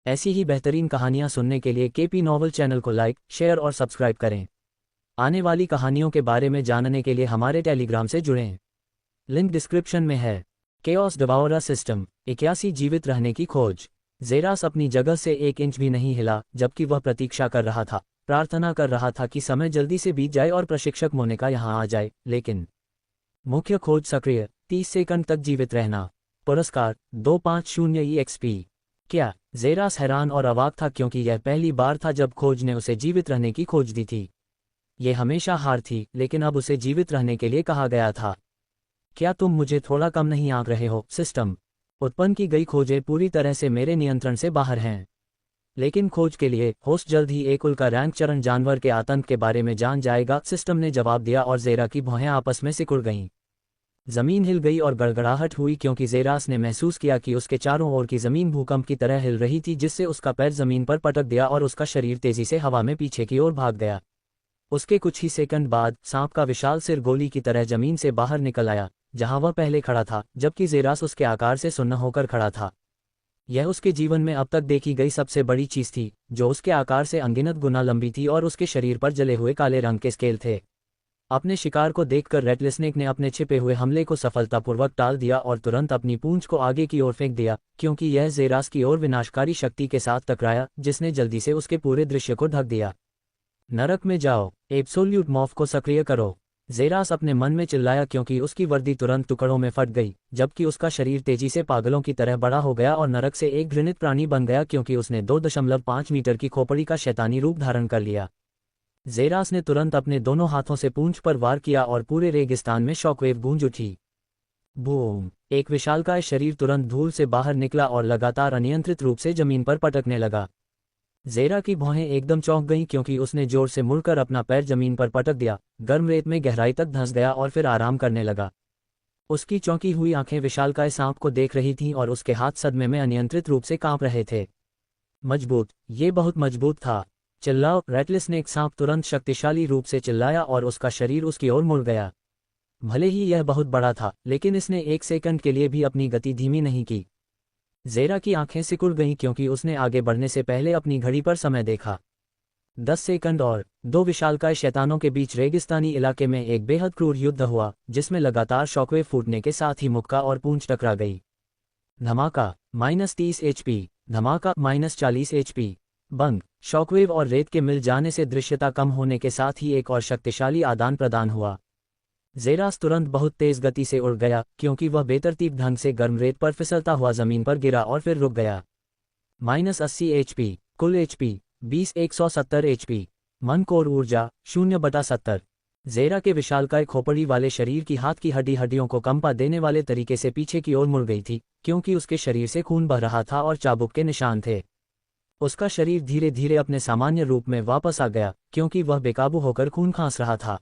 ऐसी ही बेहतरीन कहानियाँ सुनने के लिए केपी नॉवल चैनल को लाइक, शेयर और सब्सक्राइब करें। आने वाली कहानियों के बारे में जानने के लिए हमारे टेलीग्राम से जुड़ें। लिंक डिस्क्रिप्शन में है। केओस डिवाउरर सिस्टम 81 जीवित रहने की खोज। ज़ेरास अपनी जगह से 1 इंच भी नहीं हिला, जबकि वह प्रतीक्षा कर रहा था, प्रार्थना कर रहा था कि समय जल्दी से बीत जाए और प्रशिक्षक मोनिका यहाँ आ जाए। लेकिन मुख्य खोज सक्रिय, 30 सेकंड तक जीवित रहना। पुरस्कार 250 EXP। क्या? ज़ेरास हैरान और अवाक था क्योंकि यह पहली बार था जब खोज ने उसे जीवित रहने की खोज दी थी। यह हमेशा हार थी, लेकिन अब उसे जीवित रहने के लिए कहा गया था। क्या तुम मुझे थोड़ा कम नहीं आंक रहे हो? सिस्टम उत्पन्न की गई खोजें पूरी तरह से मेरे नियंत्रण से बाहर हैं। लेकिन खोज के लिए होस्ट जल्द ही एक उल्का रैंक चरण जानवर के आतंक के बारे में जान जाएगा, सिस्टम ने जवाब दिया और ज़ेरा की भौहें आपस में सिकुड़ गईं। जमीन हिल गई और गड़गड़ाहट हुई क्योंकि ज़ेरास ने महसूस किया कि उसके चारों ओर की जमीन भूकंप की तरह हिल रही थी, जिससे उसका पैर जमीन पर पटक दिया और उसका शरीर तेजी से हवा में पीछे की ओर भाग गया। उसके कुछ ही सेकंड बाद सांप का विशाल सिर गोली की तरह जमीन से बाहर निकल आया, जहां वह पहले खड़ा था, जबकि ज़ेरास उसके आकार से सुन्न होकर खड़ा था। यह उसके जीवन में अब तक देखी गई सबसे बड़ी चीज थी, जो उसके आकार से अनगिनत गुना लंबी थी और उसके शरीर पर जले हुए काले रंग के स्केल थे। अपने शिकार को देखकर रेटलस्नेक ने अपने छिपे हुए हमले को सफलतापूर्वक टाल दिया और तुरंत अपनी पूंछ को आगे की ओर फेंक दिया, क्योंकि यह ज़ेरास की ओर विनाशकारी शक्ति के साथ टकराया, जिसने जल्दी से उसके पूरे दृश्य को ढक दिया। नरक में जाओ, एब्सोल्यूट मॉर्फ को सक्रिय करो। ज़ेरास अपने मन में चिल्लाया क्योंकि उसकी वर्दी तुरंत टुकड़ों में फट गई, जबकि उसका शरीर तेजी से पागलों की तरह बड़ा हो गया और नरक से एक घृणित प्राणी बन गया क्योंकि उसने 2.5 मीटर की खोपड़ी का शैतानी रूप धारण कर लिया। ज़ेरास ने तुरंत अपने दोनों हाथों से पूंछ पर वार किया और पूरे रेगिस्तान में शॉकवेव गूंज उठी। बूम! एक विशालकाय शरीर तुरंत धूल से बाहर निकला और लगातार अनियंत्रित रूप से जमीन पर पटकने लगा। ज़ेरा की भौहें एकदम चौंक गईं क्योंकि उसने जोर से मुड़कर अपना पैर जमीन पर पटक दिया, गर्म रेत में गहराई तक धंस गया और फिर आराम करने लगा। उसकी चौंकी हुई आंखें विशालकाय सांप को देख रही थीं और उसके हाथ सदमे में अनियंत्रित रूप से कांप रहे थे। मजबूत, ये बहुत मजबूत था। चिल्लाओ! रेटलस्नेक सांप तुरंत शक्तिशाली रूप से चिल्लाया और उसका शरीर उसकी ओर मुड़ गया। भले ही यह बहुत बड़ा था, लेकिन इसने 1 सेकंड के लिए भी अपनी गति धीमी नहीं की। ज़ेरा की आंखें सिकुड़ गईं क्योंकि उसने आगे बढ़ने से पहले अपनी घड़ी पर समय देखा। 10 सेकंड और 2 विशालकाय शैतानों के बीच रेगिस्तानी इलाके में एक बेहद क्रूर युद्ध हुआ, जिसमें लगातार शॉकवेव फूटने के साथ ही मुक्का और पूंछ टकरा गई। धमाका -30 HP। धमाका -40 HP। बंग! शॉकवेव और रेत के मिल जाने से दृश्यता कम होने के साथ ही एक और शक्तिशाली आदान प्रदान हुआ। ज़ेरास तुरंत बहुत तेज गति से उड़ गया क्योंकि वह बेतरतीब ढंग से गर्म रेत पर फिसलता हुआ जमीन पर गिरा और फिर रुक गया। -80 HP। कुल HP 20 170 HP। मन कोर ऊर्जा 0/70। ज़ेरा के विशालकाय खोपड़ी वाले शरीर की हाथ की हड्डियों को कंपा देने वाले तरीके से पीछे की ओर मुड़ गई थी, क्योंकि उसके शरीर से खून बह रहा था और चाबुक के निशान थे। उसका शरीर धीरे धीरे अपने सामान्य रूप में वापस आ गया, क्योंकि वह बेकाबू होकर खून खांस रहा था।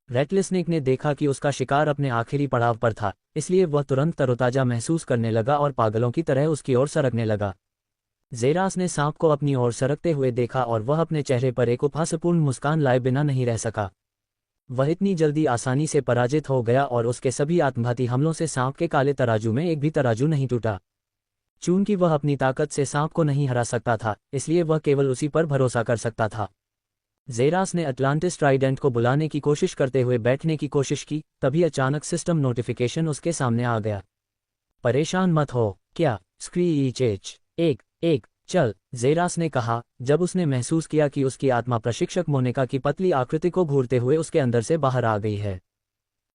रेटलस्नेक ने देखा कि उसका शिकार अपने आखिरी पड़ाव पर था, इसलिए वह तुरंत तरोताजा महसूस करने लगा और पागलों की तरह उसकी ओर सरकने लगा। ज़ेरास ने सांप को अपनी ओर सरकते हुए देखा और वह अपने चेहरे पर एक उपहासपूर्ण मुस्कान लाए बिना नहीं रह सका। वह इतनी जल्दी आसानी से पराजित हो गया और उसके सभी आत्मघाती हमलों से सांप के काले तराजू में एक भी तराजू नहीं टूटा। चूंकि वह अपनी ताकत से सांप को नहीं हरा सकता था, इसलिए वह केवल उसी पर भरोसा कर सकता था। ज़ेरास ने अटलांटिस ट्राइडेंट को बुलाने की कोशिश करते हुए बैठने की कोशिश की, तभी अचानक सिस्टम नोटिफिकेशन उसके सामने आ गया। परेशान मत हो। क्या? स्क्रीच 1 चल, ज़ेरास ने कहा, जब उसने महसूस किया कि उसकी आत्मा प्रशिक्षक मोनिका की पतली आकृति को घूरते हुए उसके अंदर से बाहर आ गई है।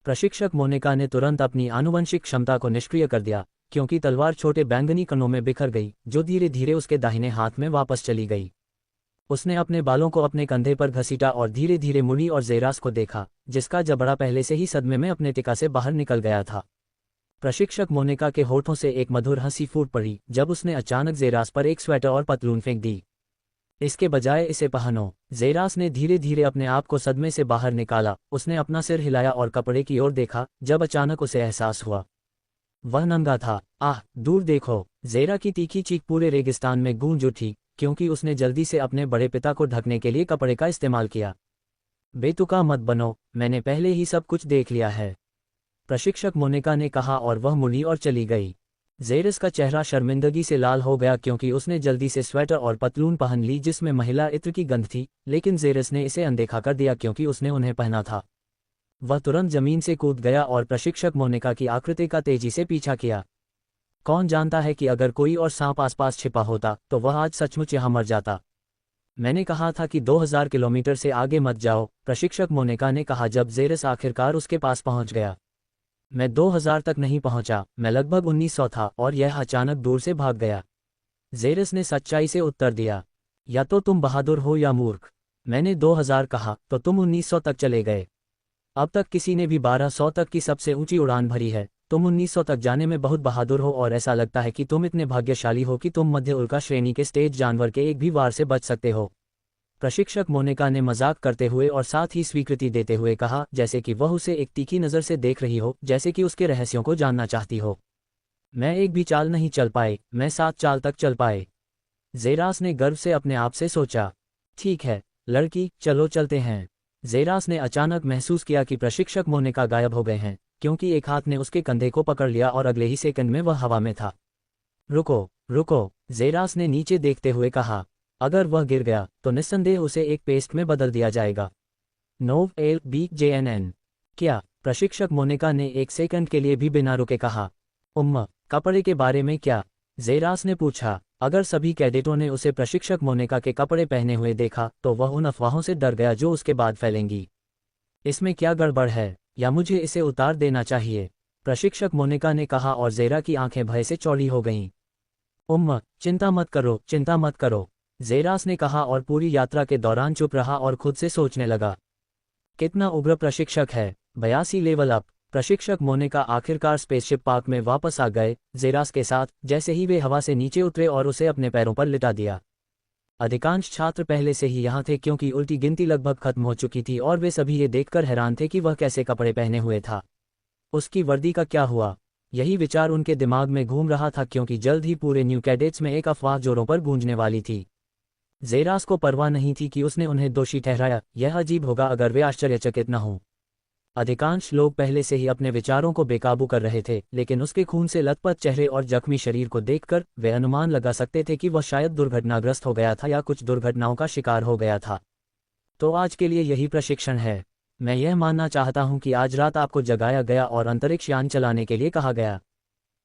प्रशिक्षक मोनिका ने तुरंत अपनी आनुवंशिक क्षमता को निष्क्रिय कर दिया, क्योंकि तलवार छोटे बैंगनी कणों में बिखर गई, जो धीरे धीरे उसके दाहिने हाथ में वापस चली गई। उसने अपने बालों को अपने कंधे पर घसीटा और धीरे धीरे मुड़ी और ज़ेरास को देखा, जिसका जबड़ा पहले से ही सदमे में अपने टिका से बाहर निकल गया था। प्रशिक्षक मोनिका के होठों से एक मधुर हंसी फूट पड़ी जब उसने अचानक ज़ेरास पर एक स्वेटर और पतलून फेंक दी। इसके बजाय इसे पहनो। ज़ेरास ने धीरे धीरे अपने आप को सदमे से बाहर निकाला। उसने अपना सिर हिलाया और कपड़े की ओर देखा, जब अचानक उसे एहसास हुआ वह नंगा था। आह, दूर देखो! ज़ेरा की तीखी चीख पूरे रेगिस्तान में गूंज उठी, क्योंकि उसने जल्दी से अपने बड़े पिता को ढकने के लिए कपड़े का इस्तेमाल किया। बेतुका मत बनो, मैंने पहले ही सब कुछ देख लिया है, प्रशिक्षक मोनिका ने कहा और वह मुड़ी और चली गई। जेरस का चेहरा शर्मिंदगी से लाल हो गया क्योंकि उसने जल्दी से स्वेटर और पतलून पहन ली जिसमें महिला इत्र की गंध थी, लेकिन जेरस ने इसे अनदेखा कर दिया क्योंकि उसने उन्हें पहना था। वह तुरंत जमीन से कूद गया और प्रशिक्षक मोनिका की आकृति का तेजी से पीछा किया। कौन जानता है कि अगर कोई और सांप आसपास छिपा होता तो वह आज सचमुच यहाँ मर जाता। मैंने कहा था कि 2000 किलोमीटर से आगे मत जाओ, प्रशिक्षक मोनिका ने कहा जब जेरस आखिरकार उसके पास पहुंच गया। मैं 2000 तक नहीं पहुंचा, मैं लगभग 1900 था और यह अचानक दूर से भाग गया। जेरस ने सच्चाई से उत्तर दिया। या तो तुम बहादुर हो या मूर्ख। मैंने 2000 कहा तो तुम 1900 तक चले गए। अब तक किसी ने भी 1200 तक की सबसे ऊंची उड़ान भरी है। तुम 1900 तक जाने में बहुत बहादुर हो और ऐसा लगता है कि तुम इतने भाग्यशाली हो कि तुम मध्य उल्का श्रेणी के स्टेज जानवर के एक भी वार से बच सकते हो। प्रशिक्षक मोनिका ने मजाक करते हुए और साथ ही स्वीकृति देते हुए कहा, जैसे कि वह उसे एक तीखी नज़र से देख रही हो, जैसे कि उसके रहस्यों को जानना चाहती हो। मैं एक भी चाल नहीं चल पाए, मैं 7 चाल तक चल पाए। जेरास ने गर्व से अपने आप से सोचा। ठीक है लड़की, चलो चलते हैं। जेरास ने अचानक महसूस किया कि प्रशिक्षक मोनिका गायब हो गए हैं, क्योंकि एक हाथ ने उसके कंधे को पकड़ लिया और अगले ही सेकंड में वह हवा में था। रुको रुको, जेरास ने नीचे देखते हुए कहा। अगर वह गिर गया तो निस्संदेह उसे एक पेस्ट में बदल दिया जाएगा। नोव एल बी JNN। क्या? प्रशिक्षक मोनिका ने एक सेकंड के लिए भी बिना रुके कहा। कपड़े के बारे में क्या? जेरास ने पूछा। अगर सभी कैडेटों ने उसे प्रशिक्षक मोनिका के कपड़े पहने हुए देखा तो वह उन अफवाहों से डर गया जो उसके बाद फैलेंगी। इसमें क्या गड़बड़ है, या मुझे इसे उतार देना चाहिए? प्रशिक्षक मोनिका ने कहा और जेरा की आंखें भय से चौड़ी हो गईं। चिंता मत करो, चिंता मत करो, जेरास ने कहा और पूरी यात्रा के दौरान चुप रहा और खुद से सोचने लगा। कितना उग्र प्रशिक्षक है, 82 लेवल अप। प्रशिक्षक मोनिका आखिरकार स्पेसशिप पार्क में वापस आ गए जेरास के साथ, जैसे ही वे हवा से नीचे उतरे और उसे अपने पैरों पर लिटा दिया। अधिकांश छात्र पहले से ही यहाँ थे क्योंकि उल्टी गिनती लगभग खत्म हो चुकी थी और वे सभी ये देखकर हैरान थे कि वह कैसे कपड़े पहने हुए था। उसकी वर्दी का क्या हुआ? यही विचार उनके दिमाग में घूम रहा था क्योंकि जल्द ही पूरे न्यू कैडेट्स में एक अफवाह जोरों पर गूंजने वाली थी। जेरास को परवाह नहीं थी कि उसने उन्हें दोषी ठहराया। यह अजीब होगा अगर वे आश्चर्यचकित न हों। अधिकांश लोग पहले से ही अपने विचारों को बेकाबू कर रहे थे, लेकिन उसके खून से लथपथ चेहरे और जख्मी शरीर को देखकर वे अनुमान लगा सकते थे कि वह शायद दुर्घटनाग्रस्त हो गया था या कुछ दुर्घटनाओं का शिकार हो गया था। तो आज के लिए यही प्रशिक्षण है। मैं यह मानना चाहता हूं कि आज रात आपको जगाया गया और अंतरिक्ष यान चलाने के लिए कहा गया।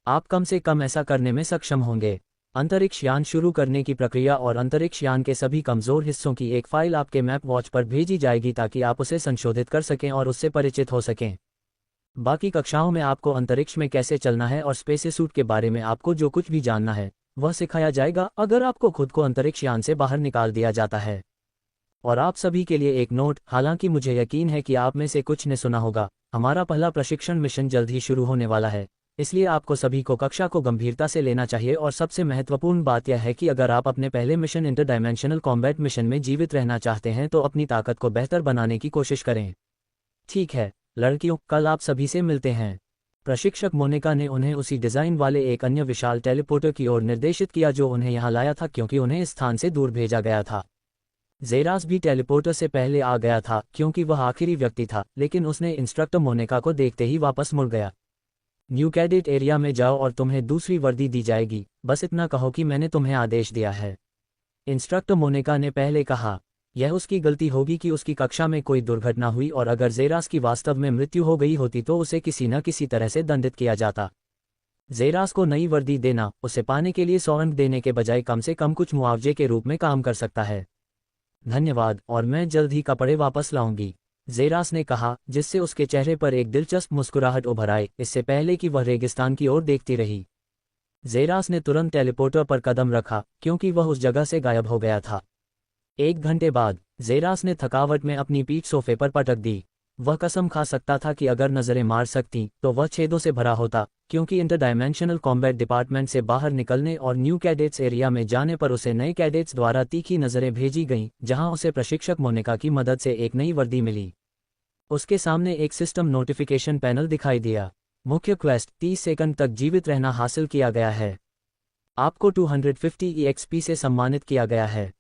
आप कम से कम ऐसा करने में सक्षम होंगे। अंतरिक्ष यान शुरू करने की प्रक्रिया और अंतरिक्ष यान के सभी कमज़ोर हिस्सों की एक फ़ाइल आपके मैप वॉच पर भेजी जाएगी ताकि आप उसे संशोधित कर सकें और उससे परिचित हो सकें। बाकी कक्षाओं में आपको अंतरिक्ष में कैसे चलना है और स्पेससूट के बारे में आपको जो कुछ भी जानना है वह सिखाया जाएगा अगर आपको खुद को अंतरिक्ष यान से बाहर निकाल दिया जाता है। और आप सभी के लिए एक नोट, हालांकि मुझे यकीन है कि आप में से कुछ ने सुना होगा, हमारा पहला प्रशिक्षण मिशन जल्द ही शुरू होने वाला है, इसलिए आपको सभी को कक्षा को गंभीरता से लेना चाहिए। और सबसे महत्वपूर्ण बात यह है कि अगर आप अपने पहले मिशन इंटरडायमेंशनल कॉम्बैट मिशन में जीवित रहना चाहते हैं तो अपनी ताकत को बेहतर बनाने की कोशिश करें। ठीक है लड़कियों, कल आप सभी से मिलते हैं। प्रशिक्षक मोनिका ने उन्हें उसी डिज़ाइन वाले एक अन्य विशाल टेलीपोर्टर की ओर निर्देशित किया जो उन्हें यहाँ लाया था क्योंकि उन्हें इस स्थान से दूर भेजा गया था। जेरास भी टेलीपोर्टर से पहले आ गया था क्योंकि वह आखिरी व्यक्ति था, लेकिन उसने इंस्ट्रक्टर मोनिका को देखते ही वापस मुड़ गया। न्यू कैडेट एरिया में जाओ और तुम्हें दूसरी वर्दी दी जाएगी, बस इतना कहो कि मैंने तुम्हें आदेश दिया है, इंस्ट्रक्टर मोनिका ने पहले कहा। यह उसकी गलती होगी कि उसकी कक्षा में कोई दुर्घटना हुई और अगर जेरास की वास्तव में मृत्यु हो गई होती तो उसे किसी न किसी तरह से दंडित किया जाता। जेरास को नई वर्दी देना उसे पाने के लिए 100 अंक देने के बजाय कम से कम कुछ मुआवजे के रूप में काम कर सकता है। धन्यवाद, और मैं जल्द ही कपड़े वापस लाऊंगी, जेरास ने कहा, जिससे उसके चेहरे पर एक दिलचस्प मुस्कुराहट उभर आए, इससे पहले कि वह रेगिस्तान की ओर देखती रही। जेरास ने तुरंत टेलीपोर्टर पर कदम रखा क्योंकि वह उस जगह से गायब हो गया था। 1 घंटे बाद जेरास ने थकावट में अपनी पीठ सोफे पर पटक दी। वह कसम खा सकता था कि अगर नजरें मार सकती तो वह छेदों से भरा होता, क्योंकि इंटरडायमेंशनल कॉम्बैट डिपार्टमेंट से बाहर निकलने और न्यू कैडेट्स एरिया में जाने पर उसे नए कैडेट्स द्वारा तीखी नजरें भेजी गईं, जहां उसे प्रशिक्षक मोनिका की मदद से एक नई वर्दी मिली। उसके सामने एक सिस्टम नोटिफिकेशन पैनल दिखाई दिया। मुख्य क्वेस्ट 30 सेकंड तक जीवित रहना हासिल किया गया है। आपको 250 EXP से सम्मानित किया गया है।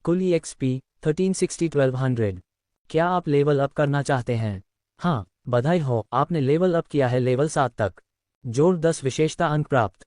कुल EXP 1360-1200। क्या आप लेवल अप करना चाहते हैं? हाँ, बधाई हो, आपने लेवल अप किया है लेवल 7 तक। जोड़ 10 विशेषता अंक प्राप्त।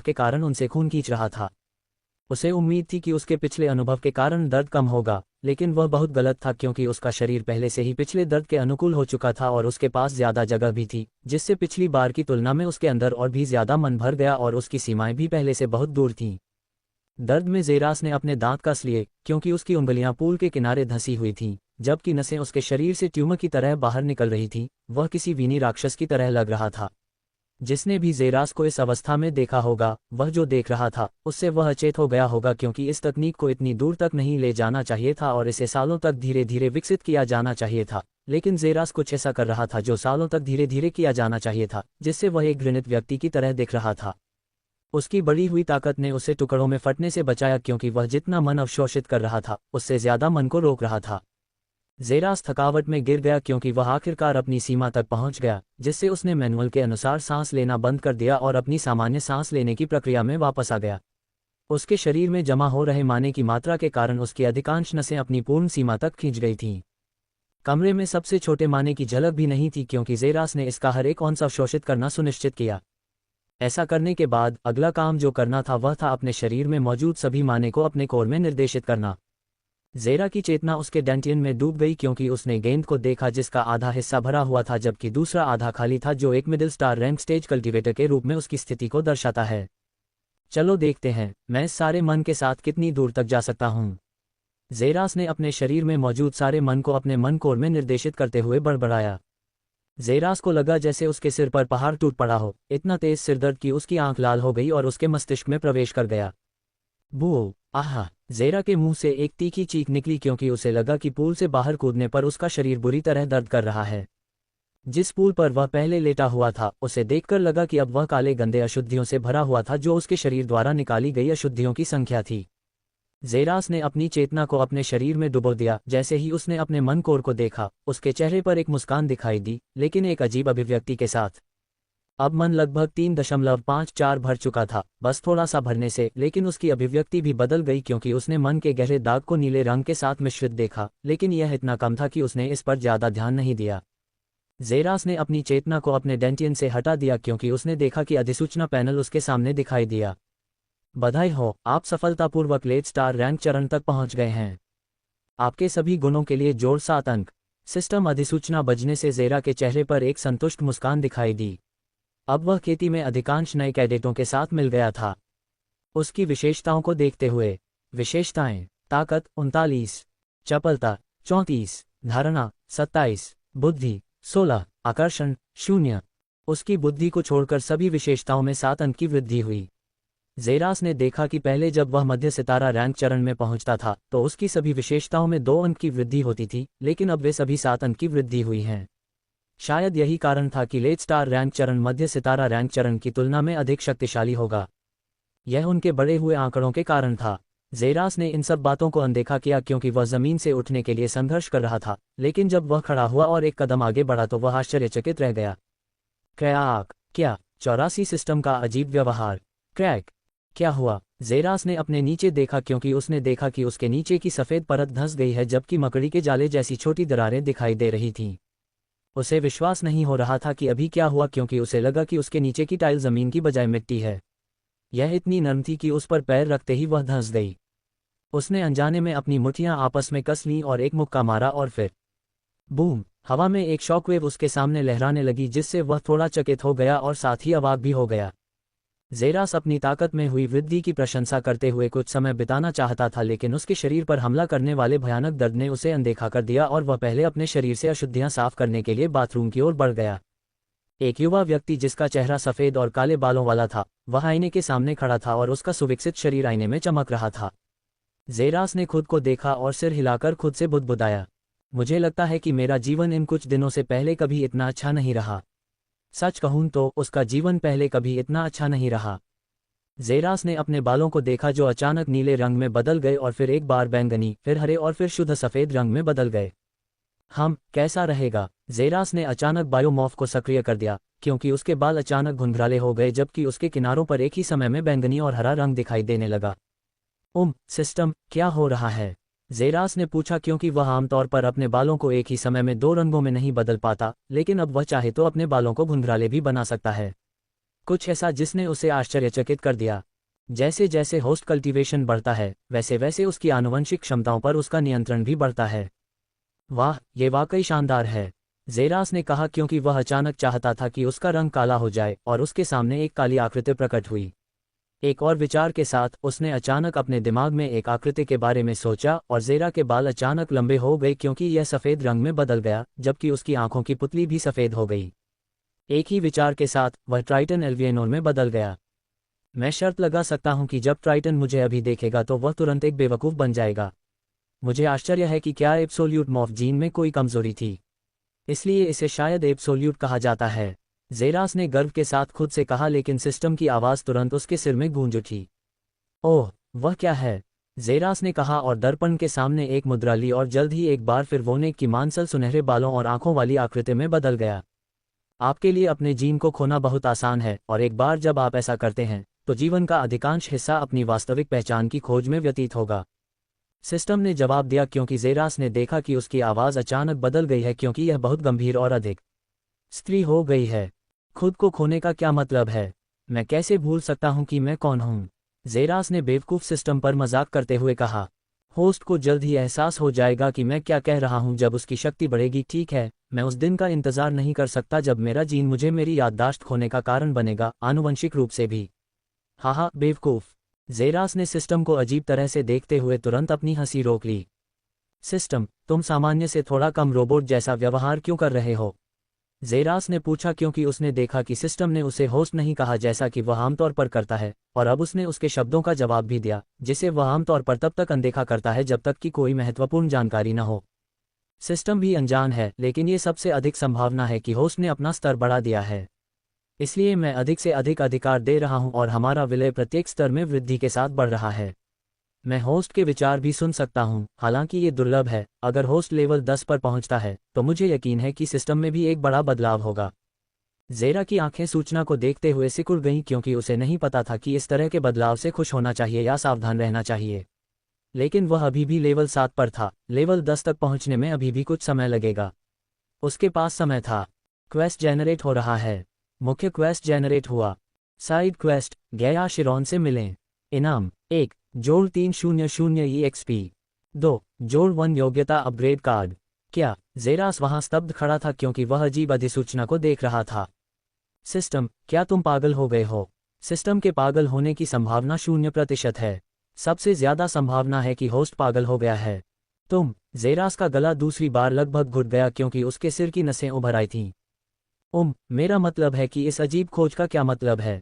के कारण उनसे खून खींच रहा था। उसे उम्मीद थी कि उसके पिछले अनुभव के कारण दर्द कम होगा, लेकिन वह बहुत गलत था क्योंकि उसका शरीर पहले से ही पिछले दर्द के अनुकूल हो चुका था और उसके पास ज्यादा जगह भी थी, जिससे पिछली बार की तुलना में उसके अंदर और भी ज्यादा मन भर गया और उसकी सीमाएं भी पहले से बहुत दूर थीं। दर्द में जेरास ने अपने दांत कस लिए क्योंकि उसकी उंगलियां पूल के किनारे धंसी हुई थीं, जबकि नसें उसके शरीर से ट्यूमर की तरह बाहर निकल रही थीं। वह किसी वीनी राक्षस की तरह लग रहा था। जिसने भी जेरास को इस अवस्था में देखा होगा, वह जो देख रहा था उससे वह अचेत हो गया होगा क्योंकि इस तकनीक को इतनी दूर तक नहीं ले जाना चाहिए था और इसे सालों तक धीरे धीरे विकसित किया जाना चाहिए था। लेकिन जेरास कुछ ऐसा कर रहा था जो सालों तक धीरे धीरे किया जाना चाहिए था, जिससे वह एक घृणित व्यक्ति की तरह दिख रहा था। उसकी बढ़ी हुई ताकत ने उसे टुकड़ों में फटने से बचाया क्योंकि वह जितना मन अवशोषित कर रहा था उससे ज्यादा मन को रोक रहा था। जेरास थकावट में गिर गया क्योंकि वह आखिरकार अपनी सीमा तक पहुंच गया, जिससे उसने मैनुअल के अनुसार सांस लेना बंद कर दिया और अपनी सामान्य सांस लेने की प्रक्रिया में वापस आ गया। उसके शरीर में जमा हो रहे माने की मात्रा के कारण उसकी अधिकांश नसें अपनी पूर्ण सीमा तक खींच गई थीं। कमरे में सबसे छोटे माने की झलक भी नहीं थी क्योंकि जेरास ने इसका हर एक औंस अवशोषित करना सुनिश्चित किया। ऐसा करने के बाद अगला काम जो करना था वह था अपने शरीर में मौजूद सभी माने को अपने कोर में निर्देशित करना। जेरा की चेतना उसके डेंटियन में डूब गई क्योंकि उसने गेंद को देखा जिसका आधा हिस्सा भरा हुआ था जबकि दूसरा आधा खाली था, जो एक middle star rank stage cultivator के रूप में उसकी स्थिति को दर्शाता है। चलो देखते हैं मैं इस सारे मन के साथ कितनी दूर तक जा सकता हूँ। जेरास ने अपने शरीर में मौजूद सारे मन को अपने मन कोर में निर्देशित करते हुए बड़बड़ाया। जेरास को लगा जैसे उसके सिर पर पहाड़ टूट पड़ा हो। इतना तेज सिरदर्द कि उसकी आंख लाल हो गई और उसके मस्तिष्क में प्रवेश कर गया। बू आहा! जेरा के मुंह से एक तीखी चीख निकली क्योंकि उसे लगा कि पूल से बाहर कूदने पर उसका शरीर बुरी तरह दर्द कर रहा है। जिस पूल पर वह पहले लेटा हुआ था उसे देखकर लगा कि अब वह काले गंदे अशुद्धियों से भरा हुआ था, जो उसके शरीर द्वारा निकाली गई अशुद्धियों की संख्या थी। जेरास ने अपनी चेतना को अपने शरीर में डुबो दिया। जैसे ही उसने अपने मन कोर को देखा, उसके चेहरे पर एक मुस्कान दिखाई दी, लेकिन एक अजीब अभिव्यक्ति के साथ। अब मन लगभग 3.54 भर चुका था, बस थोड़ा सा भरने से, लेकिन उसकी अभिव्यक्ति भी बदल गई क्योंकि उसने मन के गहरे दाग को नीले रंग के साथ मिश्रित देखा, लेकिन यह इतना कम था कि उसने इस पर ज्यादा ध्यान नहीं दिया। जेरास ने अपनी चेतना को अपने डेंटियन से हटा दिया क्योंकि उसने देखा कि अधिसूचना पैनल उसके सामने दिखाई दिया। बधाई हो, आप सफलतापूर्वक लेट स्टार रैंक चरण तक पहुंच गए हैं। आपके सभी गुणों के लिए जोड़ 7 अंक। सिस्टम अधिसूचना बजने से जेरा के चेहरे पर एक संतुष्ट मुस्कान दिखाई दी। अब वह खेती में अधिकांश नए कैडेटों के साथ मिल गया था। उसकी विशेषताओं को देखते हुए, विशेषताएं: ताकत 39, चपलता 34, धारणा 27, बुद्धि 16, आकर्षण 0। उसकी बुद्धि को छोड़कर सभी विशेषताओं में 7 अंक की वृद्धि हुई। जेरास ने देखा कि पहले जब वह मध्य सितारा रैंक चरण में पहुंचता था तो उसकी सभी विशेषताओं में 2 अंक की वृद्धि होती थी, लेकिन अब वे सभी 7 अंक की वृद्धि हुई हैं। शायद यही कारण था कि लेट स्टार रैंक चरण मध्य सितारा रैंक चरण की तुलना में अधिक शक्तिशाली होगा। यह उनके बढ़े हुए आंकड़ों के कारण था। जेरास ने इन सब बातों को अनदेखा किया क्योंकि वह जमीन से उठने के लिए संघर्ष कर रहा था, लेकिन जब वह खड़ा हुआ और एक कदम आगे बढ़ा तो वह आश्चर्यचकित रह गया। क्रैक! क्या 84 सिस्टम का अजीब व्यवहार! क्रैक! क्या हुआ? जेरास ने अपने नीचे देखा क्योंकि उसने देखा कि उसके नीचे की सफेद परत धंस गई है जबकि मकड़ी के जाले जैसी छोटी दरारें दिखाई दे रही थीं। उसे विश्वास नहीं हो रहा था कि अभी क्या हुआ क्योंकि उसे लगा कि उसके नीचे की टाइल जमीन की बजाय मिट्टी है। यह इतनी नरम थी कि उस पर पैर रखते ही वह धंस गई। उसने अनजाने में अपनी मुट्ठियां आपस में कस लीं और एक मुक्का मारा और फिर बूम! हवा में एक शॉकवेव उसके सामने लहराने लगी जिससे वह थोड़ा चकित हो गया और साथ ही अवाक भी हो गया। जेरास अपनी ताकत में हुई वृद्धि की प्रशंसा करते हुए कुछ समय बिताना चाहता था, लेकिन उसके शरीर पर हमला करने वाले भयानक दर्द ने उसे अनदेखा कर दिया और वह पहले अपने शरीर से अशुद्धियां साफ करने के लिए बाथरूम की ओर बढ़ गया। एक युवा व्यक्ति जिसका चेहरा सफेद और काले बालों वाला था, वह आईने के सामने खड़ा था और उसका सुविकसित शरीर आईने में चमक रहा था। जेरास ने खुद को देखा और सिर हिलाकर खुद से बुदबुदाया, मुझे लगता है कि मेरा जीवन इन कुछ दिनों से पहले कभी इतना अच्छा नहीं रहा। सच कहूं तो उसका जीवन पहले कभी इतना अच्छा नहीं रहा। जेरास ने अपने बालों को देखा जो अचानक नीले रंग में बदल गए और फिर एक बार बैंगनी, फिर हरे और फिर शुद्ध सफेद रंग में बदल गए। कैसा रहेगा? जेरास ने अचानक बायोमॉर्फ को सक्रिय कर दिया क्योंकि उसके बाल अचानक घुंघराले हो गए जबकि उसके किनारों पर एक ही समय में बैंगनी और हरा रंग दिखाई देने लगा। सिस्टम, क्या हो रहा है? जेरास ने पूछा क्योंकि वह आमतौर पर अपने बालों को एक ही समय में 2 रंगों में नहीं बदल पाता, लेकिन अब वह चाहे तो अपने बालों को घुंघराले भी बना सकता है। कुछ ऐसा जिसने उसे आश्चर्यचकित कर दिया। जैसे जैसे होस्ट कल्टीवेशन बढ़ता है वैसे वैसे उसकी आनुवंशिक क्षमताओं पर उसका नियंत्रण भी बढ़ता है। वाह, ये वाकई शानदार है, जेरास ने कहा, क्योंकि वह अचानक चाहता था कि उसका रंग काला हो जाए और उसके सामने एक काली आकृति प्रकट हुई। एक और विचार के साथ उसने अचानक अपने दिमाग में एक आकृति के बारे में सोचा और जेरा के बाल अचानक लंबे हो गए क्योंकि यह सफ़ेद रंग में बदल गया, जबकि उसकी आंखों की पुतली भी सफ़ेद हो गई। एक ही विचार के साथ वह ट्राइटन एल्वियनोर में बदल गया। मैं शर्त लगा सकता हूं कि जब ट्राइटन मुझे अभी देखेगा तो वह तुरंत एक बेवकूफ़ बन जाएगा। मुझे आश्चर्य है कि क्या एब्सोल्यूट मॉर्फ जीन में कोई कमजोरी थी, इसलिए इसे शायद एब्सोल्यूट कहा जाता है, जेरास ने गर्व के साथ खुद से कहा, लेकिन सिस्टम की आवाज़ तुरंत उसके सिर में गूंज उठी। ओह, वह क्या है? जेरास ने कहा और दर्पण के सामने एक मुद्रा ली और जल्द ही एक बार फिर वो नेक की मांसल सुनहरे बालों और आंखों वाली आकृति में बदल गया। आपके लिए अपने जीन को खोना बहुत आसान है और एक बार जब आप ऐसा करते हैं तो जीवन का अधिकांश हिस्सा अपनी वास्तविक पहचान की खोज में व्यतीत होगा। सिस्टम ने जवाब दिया, क्योंकि जेरास ने देखा कि उसकी आवाज़ अचानक बदल गई है क्योंकि यह बहुत गंभीर और अधिक स्त्री हो गई है। खुद को खोने का क्या मतलब है? मैं कैसे भूल सकता हूं कि मैं कौन हूं? जेरास ने बेवकूफ़ सिस्टम पर मजाक करते हुए कहा। होस्ट को जल्द ही एहसास हो जाएगा कि मैं क्या कह रहा हूं जब उसकी शक्ति बढ़ेगी। ठीक है, मैं उस दिन का इंतज़ार नहीं कर सकता जब मेरा जीन मुझे मेरी याददाश्त खोने का कारण बनेगा, आनुवंशिक रूप से भी। हाँ, बेवकूफ़। जेरास ने सिस्टम को अजीब तरह से देखते हुए तुरंत अपनी हंसी रोक ली। सिस्टम, तुम सामान्य से थोड़ा कम रोबोट जैसा व्यवहार क्यों कर रहे हो? जेरास ने पूछा, क्योंकि उसने देखा कि सिस्टम ने उसे होस्ट नहीं कहा जैसा कि वह आमतौर पर करता है, और अब उसने उसके शब्दों का जवाब भी दिया, जिसे वह आमतौर पर तब तक अनदेखा करता है जब तक कि कोई महत्वपूर्ण जानकारी न हो। सिस्टम भी अनजान है, लेकिन ये सबसे अधिक संभावना है कि होस्ट ने अपना स्तर बढ़ा दिया है। इसलिए मैं अधिक से अधिक अधिकार दे रहा हूं और हमारा विलय प्रत्येक स्तर में वृद्धि के साथ बढ़ रहा है। मैं होस्ट के विचार भी सुन सकता हूं, हालांकि ये दुर्लभ है। अगर होस्ट लेवल 10 पर पहुंचता है तो मुझे यकीन है कि सिस्टम में भी एक बड़ा बदलाव होगा। जेरा की आंखें सूचना को देखते हुए सिकुड़ गईं क्योंकि उसे नहीं पता था कि इस तरह के बदलाव से खुश होना चाहिए या सावधान रहना चाहिए। लेकिन वह अभी भी लेवल 7 पर था, लेवल 10 तक पहुंचने में अभी भी कुछ समय लगेगा। उसके पास समय था। क्वेस्ट जेनरेट हो रहा है। मुख्य क्वेस्ट जेनरेट हुआ। साइड क्वेस्ट, गया शिरोन से मिलें। इनाम 1 जोड़ 300 EXP। 2 जोड़ 1 योग्यता अपग्रेड कार्ड। क्या? जेरास वहां स्तब्ध खड़ा था क्योंकि वह अजीब अधिसूचना को देख रहा था। सिस्टम, क्या तुम पागल हो गए हो? सिस्टम के पागल होने की संभावना 0% है। सबसे ज्यादा संभावना है कि होस्ट पागल हो गया है। तुम? जेरास का गला दूसरी बार लगभग घुट गया क्योंकि उसके सिर की नसें उभर आई थीं। मेरा मतलब है कि इस अजीब खोज का क्या मतलब है?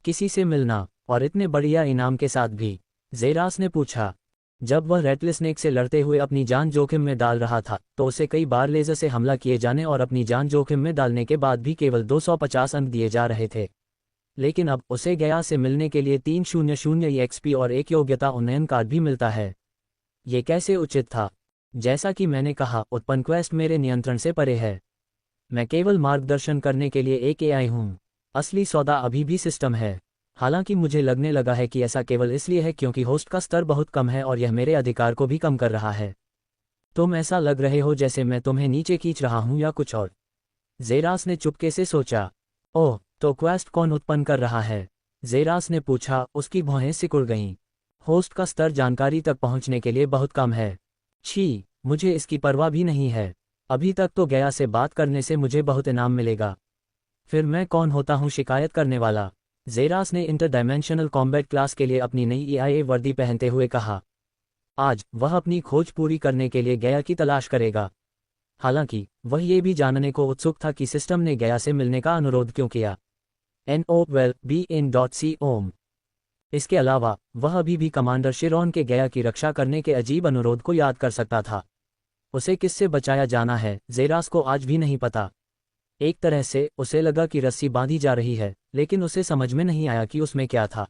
किसी से मिलना, और इतने बढ़िया इनाम के साथ भी? जेरास ने पूछा। जब वह रेटलस्नेक से लड़ते हुए अपनी जान जोखिम में डाल रहा था तो उसे कई बार लेज़र से हमला किए जाने और अपनी जान जोखिम में डालने के बाद भी केवल 250 अंक दिए जा रहे थे। लेकिन अब उसे गया से मिलने के लिए 300 EXP और एक योग्यता उन्नयन कार्ड भी मिलता है। ये कैसे उचित था? जैसा कि मैंने कहा, उत्पन्न क्वेस्ट मेरे नियंत्रण से परे है। मैं केवल मार्गदर्शन करने के लिए एक AI हूँ। असली सौदा अभी भी सिस्टम है। हालांकि मुझे लगने लगा है कि ऐसा केवल इसलिए है क्योंकि होस्ट का स्तर बहुत कम है और यह मेरे अधिकार को भी कम कर रहा है। तुम ऐसा लग रहे हो जैसे मैं तुम्हें नीचे खींच रहा हूं या कुछ और। जेरास ने चुपके से सोचा। ओह, तो क्वेस्ट कौन उत्पन्न कर रहा है? जेरास ने पूछा। उसकी भौहें सिकुड़ गईं। होस्ट का स्तर जानकारी तक पहुंचने के लिए बहुत कम है। छी, मुझे इसकी परवाह भी नहीं है। अभी तक तो गया से बात करने से मुझे बहुत इनाम मिलेगा। फिर मैं कौन होता हूँ शिकायत करने वाला? जेरास ने इंटरडायमेंशनल कॉम्बैट क्लास के लिए अपनी नई EIA वर्दी पहनते हुए कहा। आज वह अपनी खोज पूरी करने के लिए गया की तलाश करेगा। हालांकि वह ये भी जानने को उत्सुक था कि सिस्टम ने गया से मिलने का अनुरोध क्यों किया। NOWELL-BIN.C-OM। इसके अलावा वह अभी भी कमांडर शिरोन के गया की रक्षा करने के अजीब अनुरोध को याद कर सकता था। उसे किससे बचाया जाना है, जेरास को आज भी नहीं पता। एक तरह से उसे लगा कि रस्सी बांधी जा रही है, लेकिन उसे समझ में नहीं आया कि उसमें क्या था।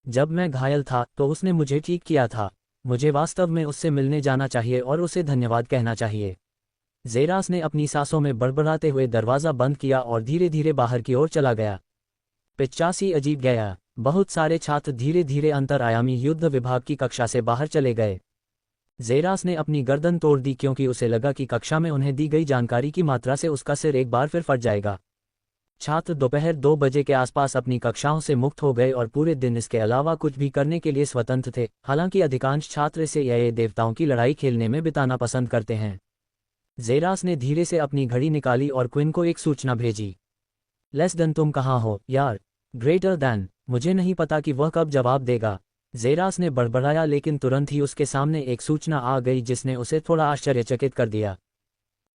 जब मैं घायल था तो उसने मुझे ठीक किया था। मुझे वास्तव में उससे मिलने जाना चाहिए और उसे धन्यवाद कहना चाहिए। जेरास ने अपनी सांसों में बड़बड़ाते हुए दरवाज़ा बंद किया और धीरे धीरे बाहर की ओर चला गया। 85 अजीब गया। बहुत सारे छात्र धीरे धीरे अंतरआयामी युद्ध विभाग की कक्षा से बाहर चले गए। जेरास ने अपनी गर्दन तोड़ दी क्योंकि उसे लगा कि कक्षा में उन्हें दी गई जानकारी की मात्रा से उसका सिर एक बार फिर फट जाएगा। छात्र दोपहर 2 बजे के आसपास अपनी कक्षाओं से मुक्त हो गए और पूरे दिन इसके अलावा कुछ भी करने के लिए स्वतंत्र थे। हालांकि अधिकांश छात्र इसे ये देवताओं की लड़ाई खेलने में बिताना पसंद करते हैं। जेरास ने धीरे से अपनी घड़ी निकाली और क्विन को एक सूचना भेजी। लेस देन, तुम कहाँ हो यार? ग्रेटर देन, मुझे नहीं पता कि वह कब जवाब देगा। जेरास ने बड़बड़ाया, लेकिन तुरंत ही उसके सामने एक सूचना आ गई जिसने उसे थोड़ा आश्चर्यचकित कर दिया।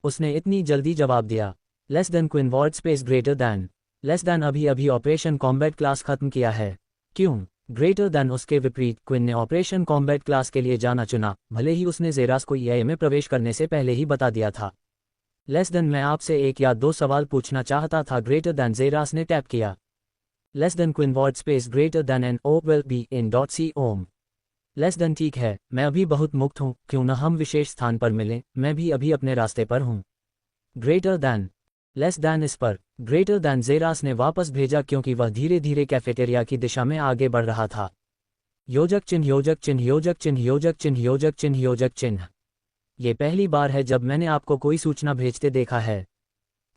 उसने इतनी जल्दी जवाब दिया। Less than queen word space greater than. Less than अभी अभी ऑपरेशन कॉम्बैट क्लास खत्म किया है। क्यों? ग्रेटर देन उसके विपरीत क्विन ने ऑपरेशन कॉम्बैट क्लास के लिए जाना चुना, भले ही उसने जेरास को ईआई में प्रवेश करने से पहले ही बता दिया था। लेस देन, मैं आपसे 1 या 2 सवाल पूछना चाहता था। ग्रेटर देन जेरास ने टैप किया। Less than queen word space greater than N O will be in dot com. Less than, ठीक है, मैं अभी बहुत मुक्त हूँ, क्यों न हम विशेष स्थान पर मिलें, मैं भी अभी अपने रास्ते पर हूँ। ग्रेटर देन, लेस दैन इस पर ग्रेटर दैन जेरास ने वापस भेजा क्योंकि वह धीरे धीरे कैफेटेरिया की दिशा में आगे बढ़ रहा था। योजक चिन्ह, योजक चिन्ह, योजक चिन्ह, योजक चिन्ह, योजक चिन्ह, योजक चिन्ह। ये पहली बार है जब मैंने आपको कोई सूचना भेजते देखा है।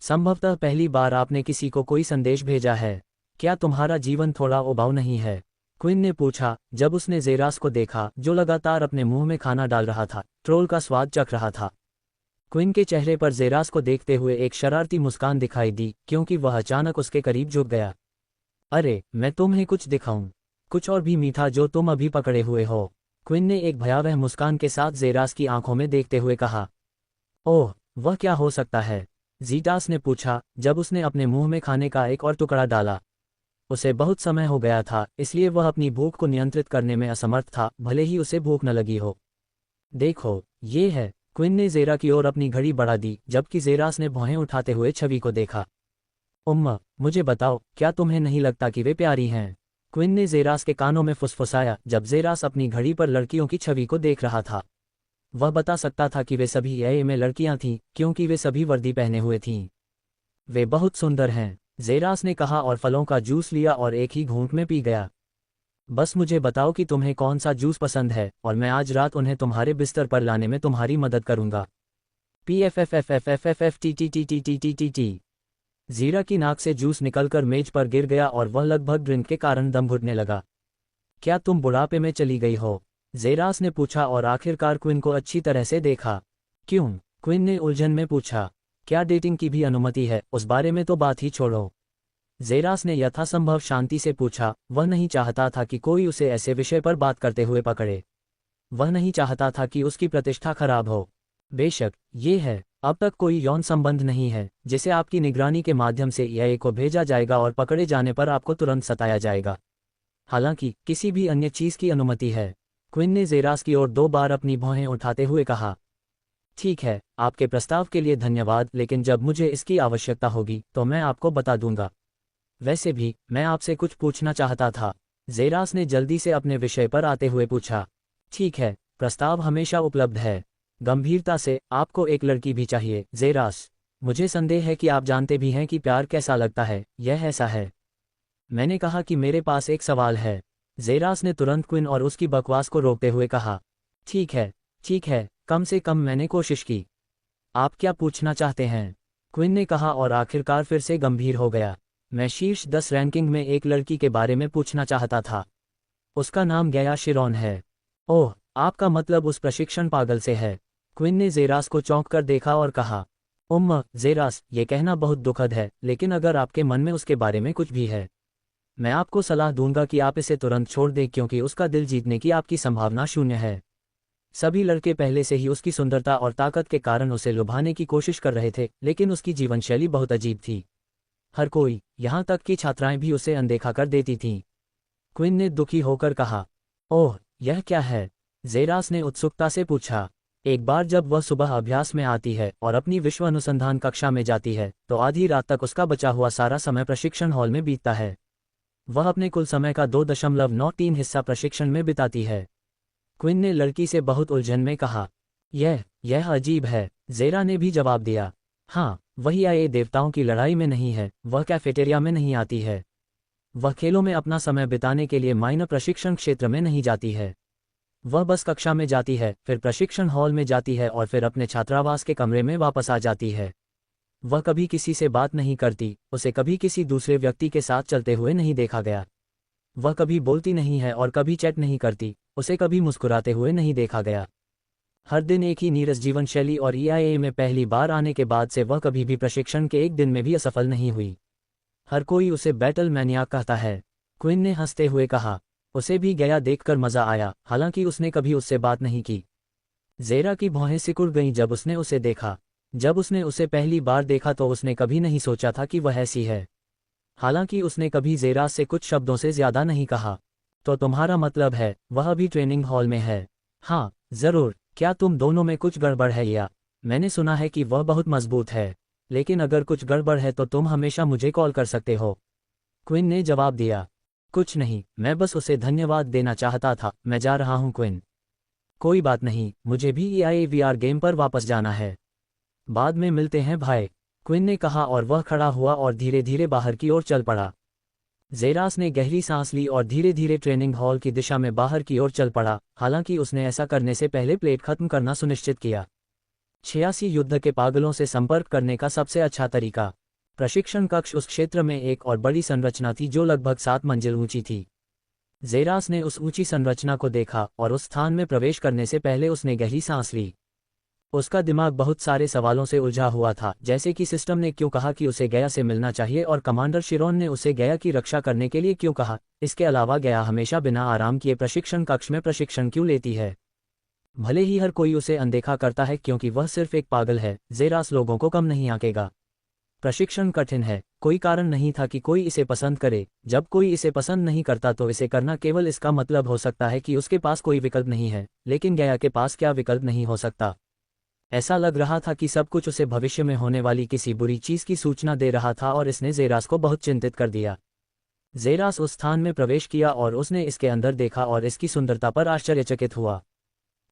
संभवतः पहली बार आपने किसी को कोई संदेश भेजा है। क्या तुम्हारा जीवन थोड़ा उबाऊ नहीं है? क्विन ने पूछा जब उसने जेरास को देखा, जो लगातार अपने मुंह में खाना डाल रहा था, ट्रोल का स्वाद चख रहा था। क्विन के चेहरे पर जेरास को देखते हुए एक शरारती मुस्कान दिखाई दी, क्योंकि वह अचानक उसके करीब झुक गया। अरे, मैं तुम्हें कुछ दिखाऊं, कुछ और भी मीठा जो तुम अभी पकड़े हुए हो। क्विन ने एक भयावह मुस्कान के साथ जेरास की आंखों में देखते हुए कहा। ओह, वह क्या हो सकता है? जीटास ने पूछा जब उसने अपने मुंह में खाने का एक और टुकड़ा डाला। उसे बहुत समय हो गया था, इसलिए वह अपनी भूख को नियंत्रित करने में असमर्थ था, भले ही उसे भूख न लगी हो। देखो, ये है। क्विन ने जेरा की ओर अपनी घड़ी बढ़ा दी, जबकि जेरास ने भौहें उठाते हुए छवि को देखा। उम्मा, मुझे बताओ, क्या तुम्हें नहीं लगता कि वे प्यारी हैं? क्विन ने जेरास के कानों में फुसफुसाया जब जेरास अपनी घड़ी पर लड़कियों की छवि को देख रहा था। वह बता सकता था कि वे सभी एए में लड़कियां थीं, क्योंकि वे सभी वर्दी पहने हुए थीं। वे बहुत सुंदर हैं, जेरास ने कहा और फलों का जूस लिया और एक ही घूंट में पी गया। बस मुझे बताओ कि तुम्हें कौन सा जूस पसंद है और मैं आज रात उन्हें तुम्हारे बिस्तर पर लाने में तुम्हारी मदद करूंगा। PFFFFFFFTTTTTTTT। जीरा की नाक से जूस निकलकर मेज पर गिर गया और वह लगभग ड्रिंक के कारण दम घुटने लगा। क्या तुम बुढ़ापे में चली गई हो? जेरास ने पूछा और आखिरकार क्विन को अच्छी तरह से देखा। क्यों? क्विन ने उलझन में पूछा। क्या डेटिंग की भी अनुमति है? उस बारे में तो बात ही छोड़ो। जेरास ने यथासंभव शांति से पूछा। वह नहीं चाहता था कि कोई उसे ऐसे विषय पर बात करते हुए पकड़े। वह नहीं चाहता था कि उसकी प्रतिष्ठा खराब हो। बेशक, ये है। अब तक कोई यौन संबंध नहीं है जिसे आपकी निगरानी के माध्यम से एआई को भेजा जाएगा और पकड़े जाने पर आपको तुरंत सताया जाएगा। हालांकि किसी भी अन्य चीज की अनुमति है। क्विन ने जेरास की ओर 2 बार अपनी भौहें उठाते हुए कहा। ठीक है, आपके प्रस्ताव के लिए धन्यवाद, लेकिन जब मुझे इसकी आवश्यकता होगी तो मैं आपको बता दूंगा। वैसे भी, मैं आपसे कुछ पूछना चाहता था। जेरास ने जल्दी से अपने विषय पर आते हुए पूछा। ठीक है, प्रस्ताव हमेशा उपलब्ध है। गंभीरता से, आपको एक लड़की भी चाहिए जेरास। मुझे संदेह है कि आप जानते भी हैं कि प्यार कैसा लगता है। यह ऐसा है। मैंने कहा कि मेरे पास एक सवाल है। जेरास ने तुरंत क्विन और उसकी बकवास को रोकते हुए कहा। ठीक है, कम से कम मैंने कोशिश की। आप क्या पूछना चाहते हैं? क्विन ने कहा और आखिरकार फिर से गंभीर हो गया। मैं शीर्ष 10 रैंकिंग में एक लड़की के बारे में पूछना चाहता था। उसका नाम गया शिरोन है। ओह, आपका मतलब उस प्रशिक्षण पागल से है? क्विन ने जेरास को चौंक कर देखा और कहा। जेरास, ये कहना बहुत दुखद है, लेकिन अगर आपके मन में उसके बारे में कुछ भी है, मैं आपको सलाह दूंगा कि आप इसे तुरंत छोड़ दें, क्योंकि उसका दिल जीतने की आपकी संभावना शून्य है। सभी लड़के पहले से ही उसकी सुंदरता और ताकत के कारण उसे लुभाने की कोशिश कर रहे थे, लेकिन उसकी जीवनशैली बहुत अजीब थी। हर कोई, यहाँ तक कि छात्राएं भी उसे अनदेखा कर देती थीं। क्विन ने दुखी होकर कहा। ओह, यह क्या है? जेरास ने उत्सुकता से पूछा। एक बार जब वह सुबह अभ्यास में आती है और अपनी विश्व अनुसंधान कक्षा में जाती है, तो आधी रात तक उसका बचा हुआ सारा समय प्रशिक्षण हॉल में बीतता है। वह अपने कुल समय का 2.93 हिस्सा प्रशिक्षण में बिताती है। क्विन ने लड़की से बहुत उलझन में कहा। यह अजीब है। जेरा ने भी जवाब दिया। हाँ, वही आए देवताओं की लड़ाई में नहीं है, वह कैफेटेरिया में नहीं आती है, वह खेलों में अपना समय बिताने के लिए माइनर प्रशिक्षण क्षेत्र में नहीं जाती है। वह बस कक्षा में जाती है, फिर प्रशिक्षण हॉल में जाती है और फिर अपने छात्रावास के कमरे में वापस आ जाती है। वह कभी किसी से बात नहीं करती, उसे कभी किसी दूसरे व्यक्ति के साथ चलते हुए नहीं देखा गया। वह कभी बोलती नहीं है और कभी चैट नहीं करती, उसे कभी मुस्कुराते हुए नहीं देखा गया। हर दिन एक ही नीरस जीवन शैली और EIA में पहली बार आने के बाद से वह कभी भी प्रशिक्षण के एक दिन में भी असफल नहीं हुई। हर कोई उसे बैटल मैनियाक कहता है। क्विन ने हंसते हुए कहा। उसे भी गया देखकर मजा आया, हालांकि उसने कभी उससे बात नहीं की। ज़ेरा की भौहें सिकुड़ गईं जब उसने उसे देखा। जब उसने उसे पहली बार देखा तो उसने कभी नहीं सोचा था कि वह ऐसी है। हालांकि उसने कभी ज़ेरा से कुछ शब्दों से ज़्यादा नहीं कहा। तो तुम्हारा मतलब है वह अभी ट्रेनिंग हॉल में है? हाँ, ज़रूर। क्या तुम दोनों में कुछ गड़बड़ है या? मैंने सुना है कि वह बहुत मजबूत है, लेकिन अगर कुछ गड़बड़ है तो तुम हमेशा मुझे कॉल कर सकते हो। क्विन ने जवाब दिया। कुछ नहीं, मैं बस उसे धन्यवाद देना चाहता था। मैं जा रहा हूँ क्विन। कोई बात नहीं, मुझे भी EIA VR गेम पर वापस जाना है। बाद में मिलते हैं भाई, क्विन ने कहा और वह खड़ा हुआ और धीरे धीरे बाहर की ओर चल पड़ा। ज़ेरास ने गहरी सांस ली और धीरे धीरे ट्रेनिंग हॉल की दिशा में बाहर की ओर चल पड़ा, हालांकि उसने ऐसा करने से पहले प्लेट खत्म करना सुनिश्चित किया। 86 युद्ध के पागलों से संपर्क करने का सबसे अच्छा तरीका। प्रशिक्षण कक्ष उस क्षेत्र में एक और बड़ी संरचना थी जो लगभग 7 मंजिल ऊंची थी। ज़ेरास ने उस ऊंची संरचना को देखा और उस स्थान में प्रवेश करने से पहले उसने गहरी सांस ली। उसका दिमाग बहुत सारे सवालों से उलझा हुआ था, जैसे कि सिस्टम ने क्यों कहा कि उसे गया से मिलना चाहिए और कमांडर शिरोन ने उसे गया की रक्षा करने के लिए क्यों कहा। इसके अलावा गया हमेशा बिना आराम किए प्रशिक्षण कक्ष में प्रशिक्षण क्यों लेती है। भले ही हर कोई उसे अनदेखा करता है क्योंकि वह सिर्फ एक पागल है, ज़ेरास लोगों को कम नहीं आंकेगा। प्रशिक्षण कठिन है, कोई कारण नहीं था कि कोई इसे पसंद करे। जब कोई इसे पसंद नहीं करता तो इसे करना केवल इसका मतलब हो सकता है कि उसके पास कोई विकल्प नहीं है, लेकिन गया के पास क्या विकल्प नहीं हो सकता। ऐसा लग रहा था कि सब कुछ उसे भविष्य में होने वाली किसी बुरी चीज की सूचना दे रहा था और इसने ज़ेरास को बहुत चिंतित कर दिया। ज़ेरास उस स्थान में प्रवेश किया और उसने इसके अंदर देखा और इसकी सुंदरता पर आश्चर्यचकित हुआ।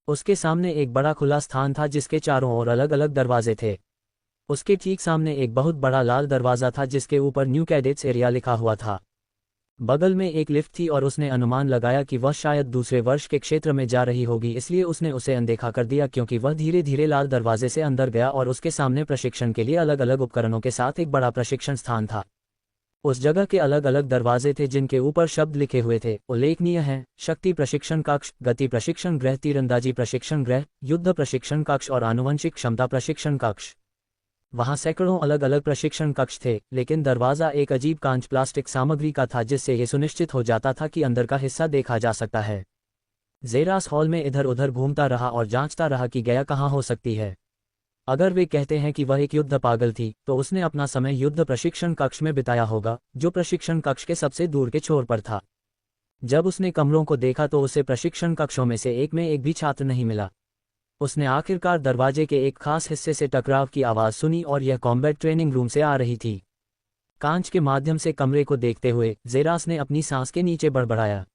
उसके सामने एक बड़ा खुला स्थान था जिसके चारों ओर अलग अलग दरवाजे थे। उसके ठीक सामने एक बहुत बड़ा लाल दरवाज़ा था जिसके ऊपर न्यू कैडेट्स एरिया लिखा हुआ था। बगल में एक लिफ्ट थी और उसने अनुमान लगाया कि वह शायद दूसरे वर्ष के क्षेत्र में जा रही होगी, इसलिए उसने उसे अनदेखा कर दिया क्योंकि वह धीरे धीरे लाल दरवाजे से अंदर गया और उसके सामने प्रशिक्षण के लिए अलग अलग उपकरणों के साथ एक बड़ा प्रशिक्षण स्थान था। उस जगह के अलग अलग दरवाजे थे जिनके ऊपर शब्द लिखे हुए थे। उल्लेखनीय है, शक्ति प्रशिक्षण कक्ष, गति प्रशिक्षण गृह, तीरंदाजी प्रशिक्षण गृह, युद्ध प्रशिक्षण कक्ष और आनुवंशिक क्षमता प्रशिक्षण कक्ष। वहां सैकड़ों अलग अलग प्रशिक्षण कक्ष थे, लेकिन दरवाज़ा एक अजीब कांच प्लास्टिक सामग्री का था जिससे यह सुनिश्चित हो जाता था कि अंदर का हिस्सा देखा जा सकता है। ज़ेरास हॉल में इधर उधर घूमता रहा और जांचता रहा कि गया कहाँ हो सकती है। अगर वे कहते हैं कि वह एक युद्ध पागल थी तो उसने अपना समय युद्ध प्रशिक्षण कक्ष में बिताया होगा, जो प्रशिक्षण कक्ष के सबसे दूर के छोर पर था। जब उसने कमरों को देखा तो उसे प्रशिक्षण कक्षों में से एक में एक भी छात्र नहीं मिला। उसने आखिरकार दरवाजे के एक खास हिस्से से टकराव की आवाज़ सुनी और यह कॉम्बैट ट्रेनिंग रूम से आ रही थी। कांच के माध्यम से कमरे को देखते हुए ज़ेरास ने अपनी सांस के नीचे बड़बड़ाया।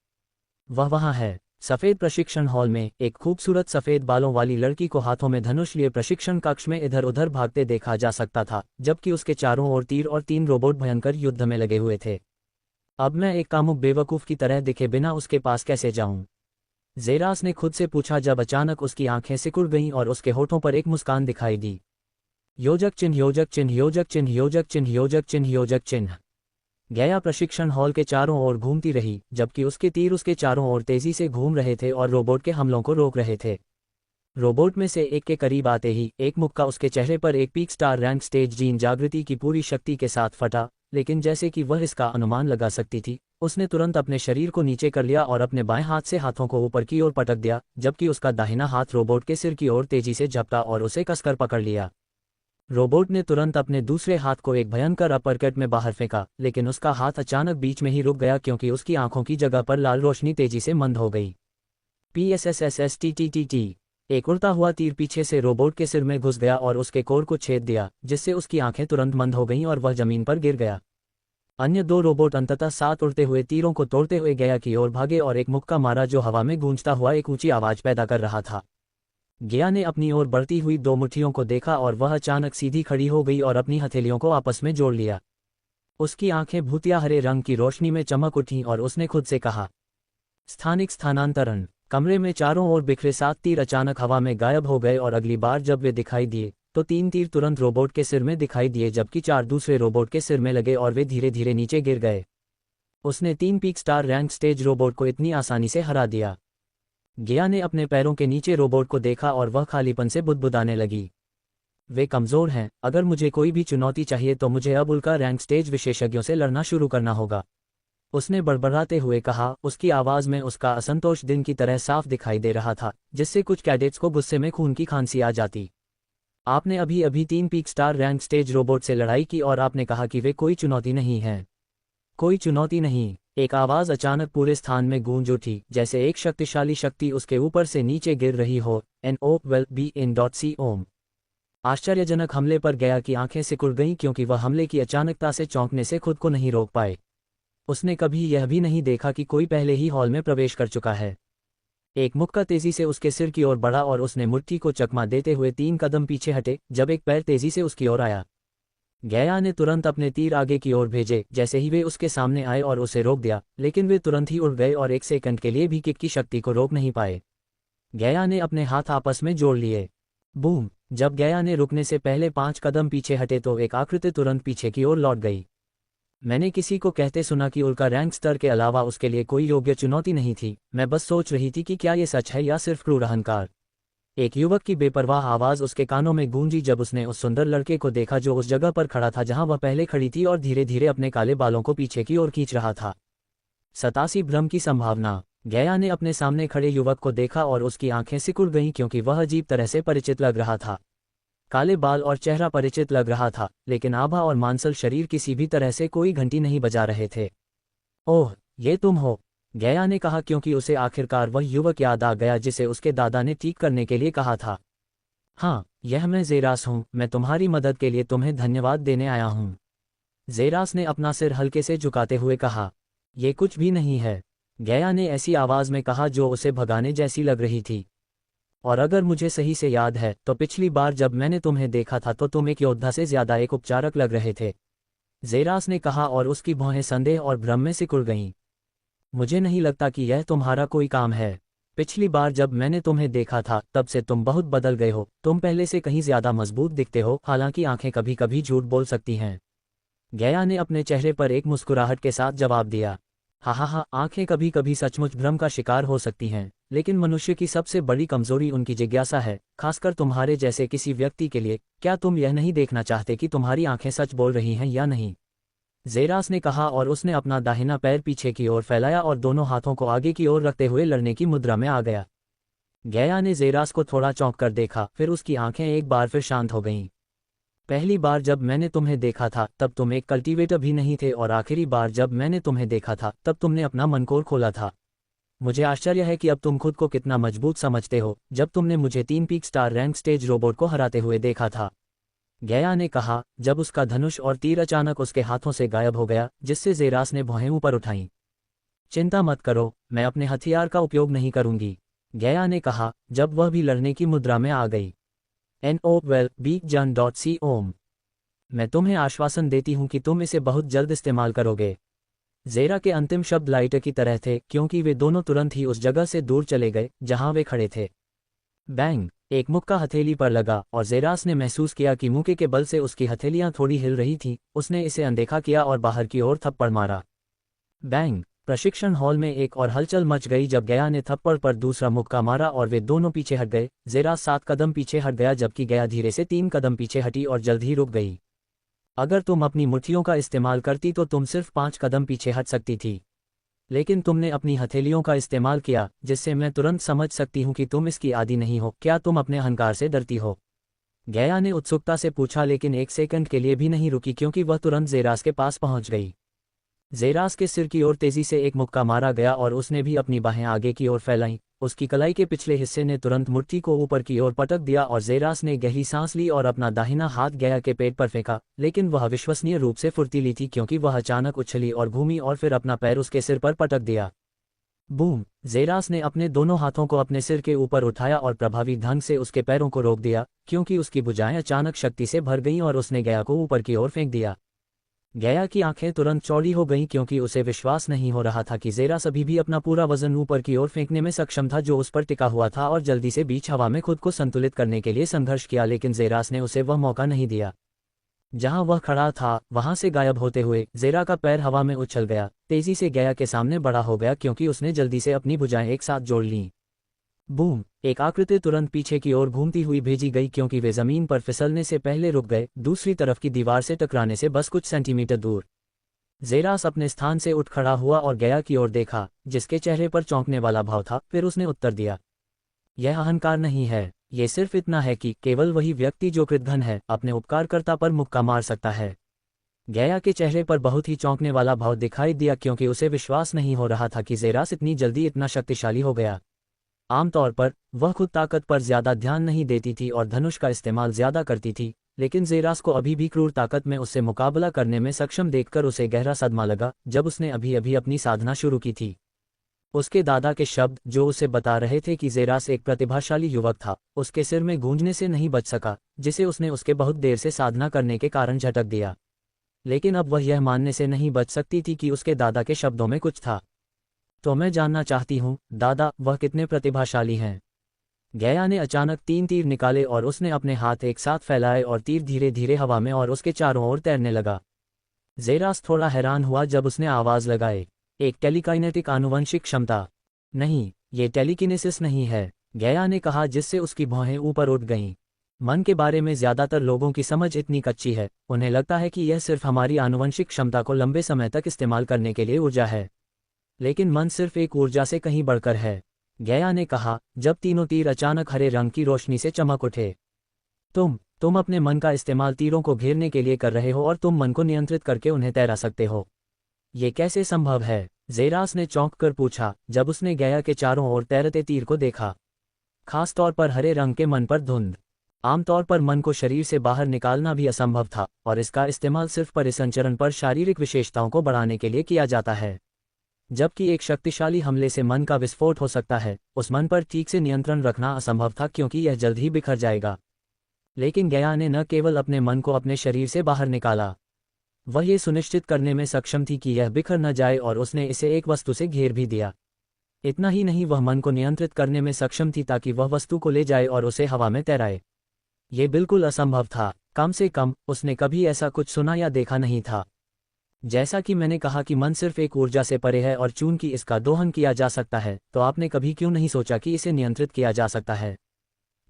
वह वहाँ है, सफ़ेद प्रशिक्षण हॉल में एक खूबसूरत सफ़ेद बालों वाली लड़की को हाथों में धनुष लिए प्रशिक्षण कक्ष में इधर उधर भागते देखा जा सकता था, जबकि उसके चारों ओर तीर और 3 रोबोट भयंकर युद्ध में लगे हुए थे। अब मैं एक कामुक बेवकूफ़ की तरह दिखे बिना उसके पास कैसे जाऊं? ज़ेरास ने खुद से पूछा जब अचानक उसकी आंखें सिकुड़ गईं और उसके होठों पर एक मुस्कान दिखाई दी। योजक चिन्ह, योजक चिन्ह, योजक चिन्ह, योजक चिन्ह, योजक चिन्ह, योजक चिन्ह। गया प्रशिक्षण हॉल के चारों ओर घूमती रही, जबकि उसके तीर उसके चारों ओर तेजी से घूम रहे थे और रोबोट के हमलों को रोक रहे थे। रोबोट में से एक के करीब आते ही एक मुक्का उसके चेहरे पर एक peak star rank stage gene जागृति की पूरी शक्ति के साथ फटा, लेकिन जैसे कि वह इसका अनुमान लगा सकती थी, उसने तुरंत अपने शरीर को नीचे कर लिया और अपने बाएं हाथ से हाथों को ऊपर की ओर पटक दिया, जबकि उसका दाहिना हाथ रोबोट के सिर की ओर तेजी से झपटा और उसे कसकर पकड़ लिया। रोबोट ने तुरंत अपने दूसरे हाथ को एक भयंकर अपरकट में बाहर फेंका, लेकिन उसका हाथ अचानक बीच में ही रुक गया क्योंकि उसकी आंखों की जगह पर लाल रोशनी तेजी से मंद हो गई। PSSSSTTTT। एक उड़ता हुआ तीर पीछे से रोबोट के सिर में घुस गया और उसके कोर को छेद दिया, जिससे उसकी आंखें तुरंत बंद हो गईं और वह जमीन पर गिर गया। अन्य 2 रोबोट अंततः 7 उड़ते हुए तीरों को तोड़ते हुए गया की ओर भागे और एक मुक्का मारा जो हवा में गूंजता हुआ एक ऊंची आवाज पैदा कर रहा था। गया ने अपनी ओर बढ़ती हुई 2 मुट्ठियों को देखा और वह अचानक सीधी खड़ी हो गई और अपनी हथेलियों को आपस में जोड़ लिया। उसकी आंखें भूतिया हरे रंग की रोशनी में चमक उठीं और उसने खुद से कहा, स्थानिक स्थानांतरण। कमरे में चारों ओर बिखरे 7 तीर अचानक हवा में गायब हो गए और अगली बार जब वे दिखाई दिए तो 3 तीर तुरंत रोबोट के सिर में दिखाई दिए, जबकि 4 दूसरे रोबोट के सिर में लगे और वे धीरे धीरे नीचे गिर गए। उसने 3 peak star rank stage robot को इतनी आसानी से हरा दिया। गया ने अपने पैरों के नीचे रोबोट को देखा और वह खालीपन से बुदबुदाने लगी। वे कमज़ोर हैं, अगर मुझे कोई भी चुनौती चाहिए तो मुझे अब उल्का रैंक स्टेज विशेषज्ञों से लड़ना शुरू करना होगा, उसने बड़बड़ाते हुए कहा। उसकी आवाज़ में उसका असंतोष दिन की तरह साफ दिखाई दे रहा था, जिससे कुछ कैडेट्स को गुस्से में खून की खांसी आ जाती। आपने अभी अभी 3 peak star rank stage robot से लड़ाई की और आपने कहा कि वे कोई चुनौती नहीं हैं। कोई चुनौती नहीं, एक आवाज़ अचानक पूरे स्थान में गूंज उठी, जैसे एक शक्तिशाली शक्ति उसके ऊपर से नीचे गिर रही हो। NOWELL-BE-IN.C ओम। आश्चर्यजनक हमले पर गया की आंखें सिकुड़ गईं, क्योंकि वह हमले की अचानकता से चौंकने से खुद को नहीं रोक पाए। उसने कभी यह भी नहीं देखा कि कोई पहले ही हॉल में प्रवेश कर चुका है। एक मुक्का तेजी से उसके सिर की ओर बढ़ा और उसने मुट्ठी को चकमा देते हुए 3 कदम पीछे हटे, जब एक पैर तेजी से उसकी ओर आया। गया ने तुरंत अपने तीर आगे की ओर भेजे, जैसे ही वे उसके सामने आए और उसे रोक दिया, लेकिन वे तुरंत ही उड़ गए और 1 सेकंड के लिए भी किक की शक्ति को रोक नहीं पाए। गया ने अपने हाथ आपस में जोड़ लिए। बूम! जब गया ने रुकने से पहले 5 कदम पीछे हटे तो एक आकृति तुरंत पीछे की ओर लौट गई। मैंने किसी को कहते सुना कि उल्का रैंक स्तर के अलावा उसके लिए कोई योग्य चुनौती नहीं थी। मैं बस सोच रही थी कि क्या ये सच है या सिर्फ क्रूर अहंकार। एक युवक की बेपरवाह आवाज़ उसके कानों में गूंजी जब उसने उस सुंदर लड़के को देखा जो उस जगह पर खड़ा था जहां वह पहले खड़ी थी और धीरे धीरे अपने काले बालों को पीछे की ओर खींच रहा था। 87 भ्रम की संभावना। गया ने अपने सामने खड़े युवक को देखा और उसकी आंखें सिकुड़ गईं, क्योंकि वह अजीब तरह से परिचित लग रहा था। काले बाल और चेहरा परिचित लग रहा था, लेकिन आभा और मांसल शरीर किसी भी तरह से कोई घंटी नहीं बजा रहे थे। ओह, ये तुम हो, गया ने कहा, क्योंकि उसे आखिरकार वह युवक याद आ गया जिसे उसके दादा ने ठीक करने के लिए कहा था। हाँ, यह मैं ज़ेरास हूँ, मैं तुम्हारी मदद के लिए तुम्हें धन्यवाद देने आया हूँ। ज़ेरास ने अपना सिर हल्के से झुकाते हुए कहा। ये कुछ भी नहीं है, गया ने ऐसी आवाज़ में कहा जो उसे भगाने जैसी लग रही थी। और अगर मुझे सही से याद है तो पिछली बार जब मैंने तुम्हें देखा था तो तुम एक योद्धा से ज़्यादा एक उपचारक लग रहे थे, ज़ेरास ने कहा, और उसकी भौहें संदेह और भ्रम में सिकुड़ गईं। मुझे नहीं लगता कि यह तुम्हारा कोई काम है। पिछली बार जब मैंने तुम्हें देखा था तब से तुम बहुत बदल गए हो, तुम पहले से कहीं ज़्यादा मजबूत दिखते हो, हालांकि आंखें कभी कभी झूठ बोल सकती हैं। गया ने अपने चेहरे पर एक मुस्कुराहट के साथ जवाब दिया। हा, आंखें कभी कभी सचमुच भ्रम का शिकार हो सकती हैं, लेकिन मनुष्य की सबसे बड़ी कमजोरी उनकी जिज्ञासा है, खासकर तुम्हारे जैसे किसी व्यक्ति के लिए। क्या तुम यह नहीं देखना चाहते कि तुम्हारी आंखें सच बोल रही हैं या नहीं? ज़ेरास ने कहा, और उसने अपना दाहिना पैर पीछे की ओर फैलाया और दोनों हाथों को आगे की ओर रखते हुए लड़ने की मुद्रा में आ गया। गया ने ज़ेरास को थोड़ा चौंक कर देखा, फिर उसकी आंखें एक बार फिर शांत हो गईं। पहली बार जब मैंने तुम्हें देखा था तब तुम एक कल्टीवेटर भी नहीं थे, और आखिरी बार जब मैंने तुम्हें देखा था तब तुमने अपना मनकोर खोला था। मुझे आश्चर्य है कि अब तुम खुद को कितना मजबूत समझते हो, जब तुमने मुझे 3 peak star rank stage robot को हराते हुए देखा था। गया ने कहा, जब उसका धनुष और तीर अचानक उसके हाथों से गायब हो गया, जिससे ज़ेरास ने भौहें ऊपर उठाईं। चिंता मत करो, मैं अपने हथियार का उपयोग नहीं करूंगी, गया ने कहा, जब वह भी लड़ने की मुद्रा में आ गई। NOWELL-BE-IN.C ओम। मैं तुम्हें आश्वासन देती हूं कि तुम इसे बहुत जल्द इस्तेमाल करोगे। ज़ेरा के अंतिम शब्द लाइटर की तरह थे, क्योंकि वे दोनों तुरंत ही उस जगह से दूर चले गए जहां वे खड़े थे। बैंग! एक मुक्का हथेली पर लगा और ज़ेरास ने महसूस किया कि मुक्के के बल से उसकी हथेलियां थोड़ी हिल रही थीं। उसने इसे अनदेखा किया और बाहर की ओर थप्पड़ मारा। बैंग! प्रशिक्षण हॉल में एक और हलचल मच गई जब गया ने थप्पड़ पर दूसरा मुक्का मारा और वे दोनों पीछे हट गए। ज़ेरास 7 कदम पीछे हट गया, जबकि गया धीरे से 3 कदम पीछे हटी और जल्द ही रुक गई। अगर तुम अपनी मुट्ठियों का इस्तेमाल करती तो तुम सिर्फ 5 कदम पीछे हट सकती थी, लेकिन तुमने अपनी हथेलियों का इस्तेमाल किया, जिससे मैं तुरंत समझ सकती हूँ कि तुम इसकी आदी नहीं हो। क्या तुम अपने अहंकार से डरती हो? गया ने उत्सुकता से पूछा, लेकिन 1 सेकंड के लिए भी नहीं रुकी, क्योंकि वह तुरंत ज़ेरास के पास पहुंच गई। ज़ेरास के सिर की ओर तेजी से एक मुक्का मारा गया और उसने भी अपनी बाहें आगे की ओर फैलाईं। उसकी कलाई के पिछले हिस्से ने तुरंत मुट्ठी को ऊपर की ओर पटक दिया और ज़ेरास ने गहरी सांस ली और अपना दाहिना हाथ गया के पेट पर फेंका, लेकिन वह विश्वसनीय रूप से फुर्तीली थी, क्योंकि वह अचानक उछली और घूमी और फिर अपना पैर उसके सिर पर पटक दिया। बूम! ज़ेरास ने अपने दोनों हाथों को अपने सिर के ऊपर उठाया और प्रभावी ढंग से उसके पैरों को रोक दिया, क्योंकि उसकी भुजाएं अचानक शक्ति से भर गईं और उसने गया को ऊपर की ओर फेंक दिया। गया की आंखें तुरंत चौड़ी हो गईं क्योंकि उसे विश्वास नहीं हो रहा था कि ज़ेरास अभी भी अपना पूरा वजन ऊपर की ओर फेंकने में सक्षम था जो उस पर टिका हुआ था, और जल्दी से बीच हवा में खुद को संतुलित करने के लिए संघर्ष किया, लेकिन ज़ेरास ने उसे वह मौका नहीं दिया। जहां वह खड़ा था वहां से गायब होते हुए ज़ेरा का पैर हवा में उछल गया, तेजी से गया के सामने बड़ा हो गया क्योंकि उसने जल्दी से अपनी भुजाएं एक साथ जोड़ लीं। बूम! एक आकृति तुरंत पीछे की ओर घूमती हुई भेजी गई क्योंकि वे जमीन पर फिसलने से पहले रुक गए, दूसरी तरफ की दीवार से टकराने से बस कुछ सेंटीमीटर दूर। ज़ेरास अपने स्थान से उठ खड़ा हुआ और गया की ओर देखा, जिसके चेहरे पर चौंकने वाला भाव था। फिर उसने उत्तर दिया, यह अहंकार नहीं है, ये सिर्फ इतना है कि केवल वही व्यक्ति जो कृतघ्न है अपने उपकारकर्ता पर मुक्का मार सकता है। गया के चेहरे पर बहुत ही चौंकने वाला भाव दिखाई दिया क्योंकि उसे विश्वास नहीं हो रहा था कि ज़ेरास इतनी जल्दी इतना शक्तिशाली हो गया। आमतौर पर वह खुद ताकत पर ज्यादा ध्यान नहीं देती थी और धनुष का इस्तेमाल ज्यादा करती थी, लेकिन ज़ेरास को अभी भी क्रूर ताकत में उससे मुकाबला करने में सक्षम देखकर उसे गहरा सदमा लगा। जब उसने अभी अभी अपनी साधना शुरू की थी, उसके दादा के शब्द जो उसे बता रहे थे कि ज़ेरास एक प्रतिभाशाली युवक था, उसके सिर में गूंजने से नहीं बच सका, जिसे उसने उसके बहुत देर से साधना करने के कारण झटक दिया। लेकिन अब वह यह मानने से नहीं बच सकती थी कि उसके दादा के शब्दों में कुछ था। तो मैं जानना चाहती हूँ दादा, वह कितने प्रतिभाशाली हैं? गया ने अचानक 3 तीर निकाले और उसने अपने हाथ एक साथ फैलाए और तीर धीरे धीरे हवा में और उसके चारों ओर तैरने लगा। ज़ेरास थोड़ा हैरान हुआ जब उसने आवाज़ लगाई, एक टेलीकाइनेटिक आनुवंशिक क्षमता? नहीं, ये टेलीकिनेसिस नहीं है, गया ने कहा, जिससे उसकी भौहें ऊपर उठ गईं। मन के बारे में ज़्यादातर लोगों की समझ इतनी कच्ची है, उन्हें लगता है कि यह सिर्फ हमारी आनुवंशिक क्षमता को लंबे समय तक इस्तेमाल करने के लिए ऊर्जा है, लेकिन मन सिर्फ एक ऊर्जा से कहीं बढ़कर है। गया ने कहा, जब तीनों तीर अचानक हरे रंग की रोशनी से चमक उठे। तुम अपने मन का इस्तेमाल तीरों को घेरने के लिए कर रहे हो और तुम मन को नियंत्रित करके उन्हें तैरा सकते हो। ये कैसे संभव है? ज़ेरास ने चौंक कर पूछा जब उसने गया के चारों ओर तैरते तीर को देखा, खास तौर पर हरे रंग के मन पर धुंध। आमतौर पर मन को शरीर से बाहर निकालना भी असंभव था, और इसका इस्तेमाल सिर्फ परिसंचरण पर शारीरिक विशेषताओं को बढ़ाने के लिए किया जाता है। जबकि एक शक्तिशाली हमले से मन का विस्फोट हो सकता है, उस मन पर ठीक से नियंत्रण रखना असंभव था क्योंकि यह जल्द ही बिखर जाएगा। लेकिन गया ने न केवल अपने मन को अपने शरीर से बाहर निकाला, वह ये सुनिश्चित करने में सक्षम थी कि यह बिखर न जाए, और उसने इसे एक वस्तु से घेर भी दिया। इतना ही नहीं, वह मन को नियंत्रित करने में सक्षम थी ताकि वह वस्तु को ले जाए और उसे हवा में तैराए। ये बिल्कुल असंभव था, कम से कम उसने कभी ऐसा कुछ सुना या देखा नहीं था। जैसा कि मैंने कहा कि मन सिर्फ एक ऊर्जा से परे है और चूंकि इसका दोहन किया जा सकता है, तो आपने कभी क्यों नहीं सोचा कि इसे नियंत्रित किया जा सकता है?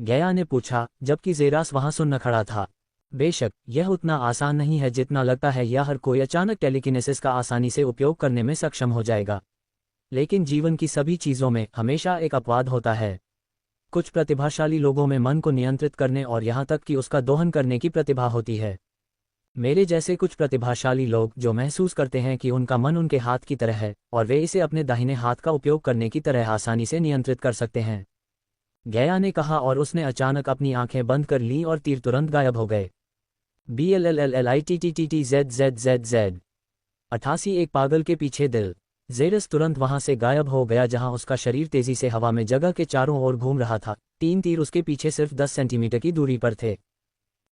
गया ने पूछा, जबकि ज़ेरास वहां सुन्न खड़ा था। बेशक यह उतना आसान नहीं है जितना लगता है, या हर कोई अचानक टेलीकिनेसिस का आसानी से उपयोग करने में सक्षम हो जाएगा। लेकिन जीवन की सभी चीज़ों में हमेशा एक अपवाद होता है। कुछ प्रतिभाशाली लोगों में मन को नियंत्रित करने और यहाँ तक कि उसका दोहन करने की प्रतिभा होती है। मेरे जैसे कुछ प्रतिभाशाली लोग जो महसूस करते हैं कि उनका मन उनके हाथ की तरह है और वे इसे अपने दाहिने हाथ का उपयोग करने की तरह आसानी से नियंत्रित कर सकते हैं, गया ने कहा, और उसने अचानक अपनी आंखें बंद कर लीं और तीर तुरंत गायब हो गए। BLLLLITTTTZZZZ 88 एक पागल के पीछे दिल। ज़ेरास तुरंत वहां से गायब हो गया जहां उसका शरीर तेजी से हवा में जगह के चारों ओर घूम रहा था। 3 तीर उसके पीछे सिर्फ 10 सेंटीमीटर की दूरी पर थे।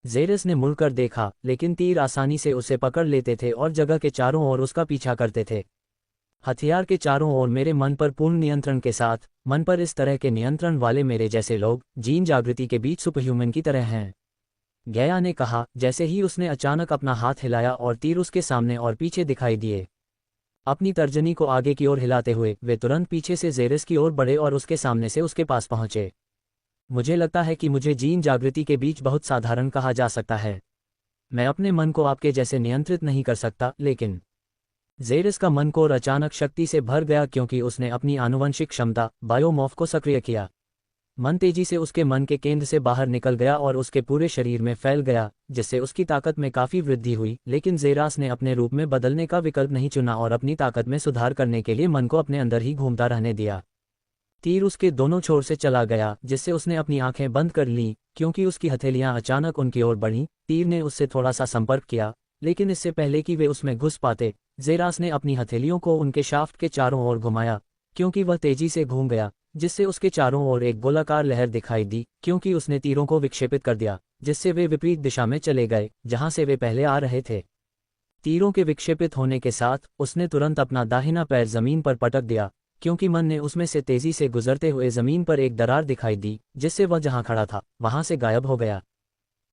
ज़ेरास ने मुड़कर देखा, लेकिन तीर आसानी से उसे पकड़ लेते थे और जगह के चारों ओर उसका पीछा करते थे। हथियार के चारों ओर मेरे मन पर पूर्ण नियंत्रण के साथ, मन पर इस तरह के नियंत्रण वाले मेरे जैसे लोग जीन जागृति के बीच सुपरह्यूमन की तरह हैं, गया ने कहा, जैसे ही उसने अचानक अपना हाथ हिलाया और तीर उसके सामने और पीछे दिखाई दिए। अपनी तर्जनी को आगे की ओर हिलाते हुए वे तुरंत पीछे से ज़ेरास की ओर बढ़े और उसके सामने से उसके पास पहुंचे। मुझे लगता है कि मुझे जीन जागृति के बीच बहुत साधारण कहा जा सकता है। मैं अपने मन को आपके जैसे नियंत्रित नहीं कर सकता, लेकिन ज़ेरास का मन कोर अचानक शक्ति से भर गया क्योंकि उसने अपनी आनुवंशिक क्षमता बायोमॉर्फ को सक्रिय किया। मन तेजी से उसके मन के केंद्र से बाहर निकल गया और उसके पूरे शरीर में फैल गया, जिससे उसकी ताकत में काफ़ी वृद्धि हुई। लेकिन ज़ेरास ने अपने रूप में बदलने का विकल्प नहीं चुना और अपनी ताकत में सुधार करने के लिए मन को अपने अंदर ही घूमता रहने दिया। तीर उसके दोनों छोर से चला गया, जिससे उसने अपनी आंखें बंद कर लीं क्योंकि उसकी हथेलियां अचानक उनकी ओर बढ़ीं। तीर ने उससे थोड़ा सा संपर्क किया, लेकिन इससे पहले कि वे उसमें घुस पाते, ज़ेरास ने अपनी हथेलियों को उनके शाफ्ट के चारों ओर घुमाया। क्योंकि वह तेजी से घूम गया, जिससे उसके चारों ओर एक गोलाकार लहर दिखाई दी, क्योंकि उसने तीरों को विक्षेपित कर दिया, जिससे वे विपरीत दिशा में चले गए जहां से वे पहले आ रहे थे। तीरों के विक्षेपित होने के साथ उसने तुरंत अपना दाहिना पैर जमीन पर पटक दिया, क्योंकि मन ने उसमें से तेजी से गुजरते हुए जमीन पर एक दरार दिखाई दी, जिससे वह जहां खड़ा था वहां से गायब हो गया।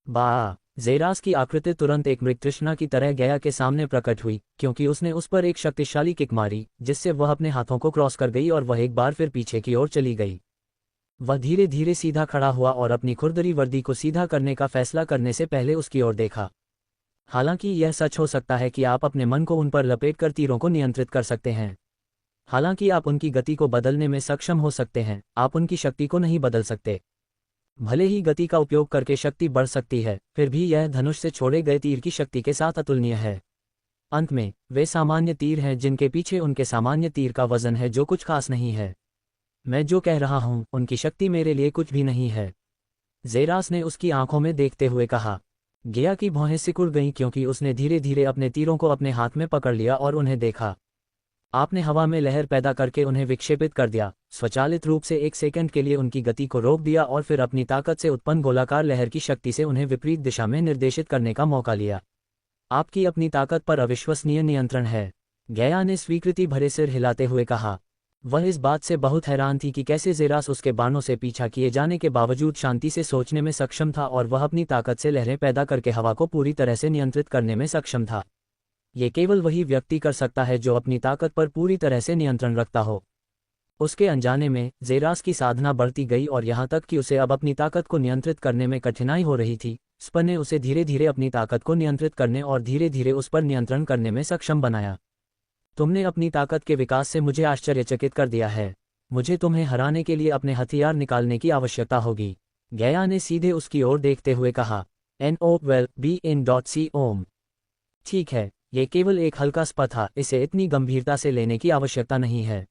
बा जेरास की आकृति तुरंत एक मृगतृष्णा की तरह गया के सामने प्रकट हुई, क्योंकि उसने उस पर एक शक्तिशाली किक मारी, जिससे वह अपने हाथों को क्रॉस कर गई और वह एक बार फिर पीछे की ओर चली गई। वह धीरे धीरे सीधा खड़ा हुआ और अपनी खुरदरी वर्दी को सीधा करने का फैसला करने से पहले उसकी ओर देखा। हालांकि यह सच हो सकता है कि आप अपने मन को उन पर लपेटकर तीरों को नियंत्रित कर सकते हैं। हालांकि आप उनकी गति को बदलने में सक्षम हो सकते हैं, आप उनकी शक्ति को नहीं बदल सकते। भले ही गति का उपयोग करके शक्ति बढ़ सकती है, फिर भी यह धनुष से छोड़े गए तीर की शक्ति के साथ अतुलनीय है। अंत में वे सामान्य तीर हैं जिनके पीछे उनके सामान्य तीर का वजन है, जो कुछ खास नहीं है। मैं जो कह रहा हूं उनकी शक्ति मेरे लिए कुछ भी नहीं है। जेरास ने उसकी आंखों में देखते हुए कहा। गया की भौहें सिकुड़ गईं, क्योंकि उसने धीरे धीरे अपने तीरों को अपने हाथ में पकड़ लिया और उन्हें देखा। आपने हवा में लहर पैदा करके उन्हें विक्षेपित कर दिया, स्वचालित रूप से 1 सेकंड के लिए उनकी गति को रोक दिया और फिर अपनी ताकत से उत्पन्न गोलाकार लहर की शक्ति से उन्हें विपरीत दिशा में निर्देशित करने का मौका लिया। आपकी अपनी ताकत पर अविश्वसनीय नियंत्रण है, गया ने स्वीकृति भरे सिर हिलाते हुए कहा। वह इस बात से बहुत हैरान थी कि कैसे जेरास उसके बाणों से पीछा किए जाने के बावजूद शांति से सोचने में सक्षम था और वह अपनी ताकत से लहरें पैदा करके हवा को पूरी तरह से नियंत्रित करने में सक्षम था। ये केवल वही व्यक्ति कर सकता है जो अपनी ताकत पर पूरी तरह से नियंत्रण रखता हो। उसके अनजाने में जेरास की साधना बढ़ती गई और यहाँ तक कि उसे अब अपनी ताकत को नियंत्रित करने में कठिनाई हो रही थी। स्पर ने उसे धीरे धीरे अपनी ताकत को नियंत्रित करने और धीरे धीरे उस पर नियंत्रण करने में सक्षम बनाया। तुमने अपनी ताकत के विकास से मुझे आश्चर्यचकित कर दिया है। मुझे तुम्हें हराने के लिए अपने हथियार निकालने की आवश्यकता होगी, गया ने सीधे उसकी ओर देखते हुए कहा। NOWELL-BE-IN.C ओम। ठीक है, ये केवल एक हल्का स्पर था, इसे इतनी गंभीरता से लेने की आवश्यकता नहीं है,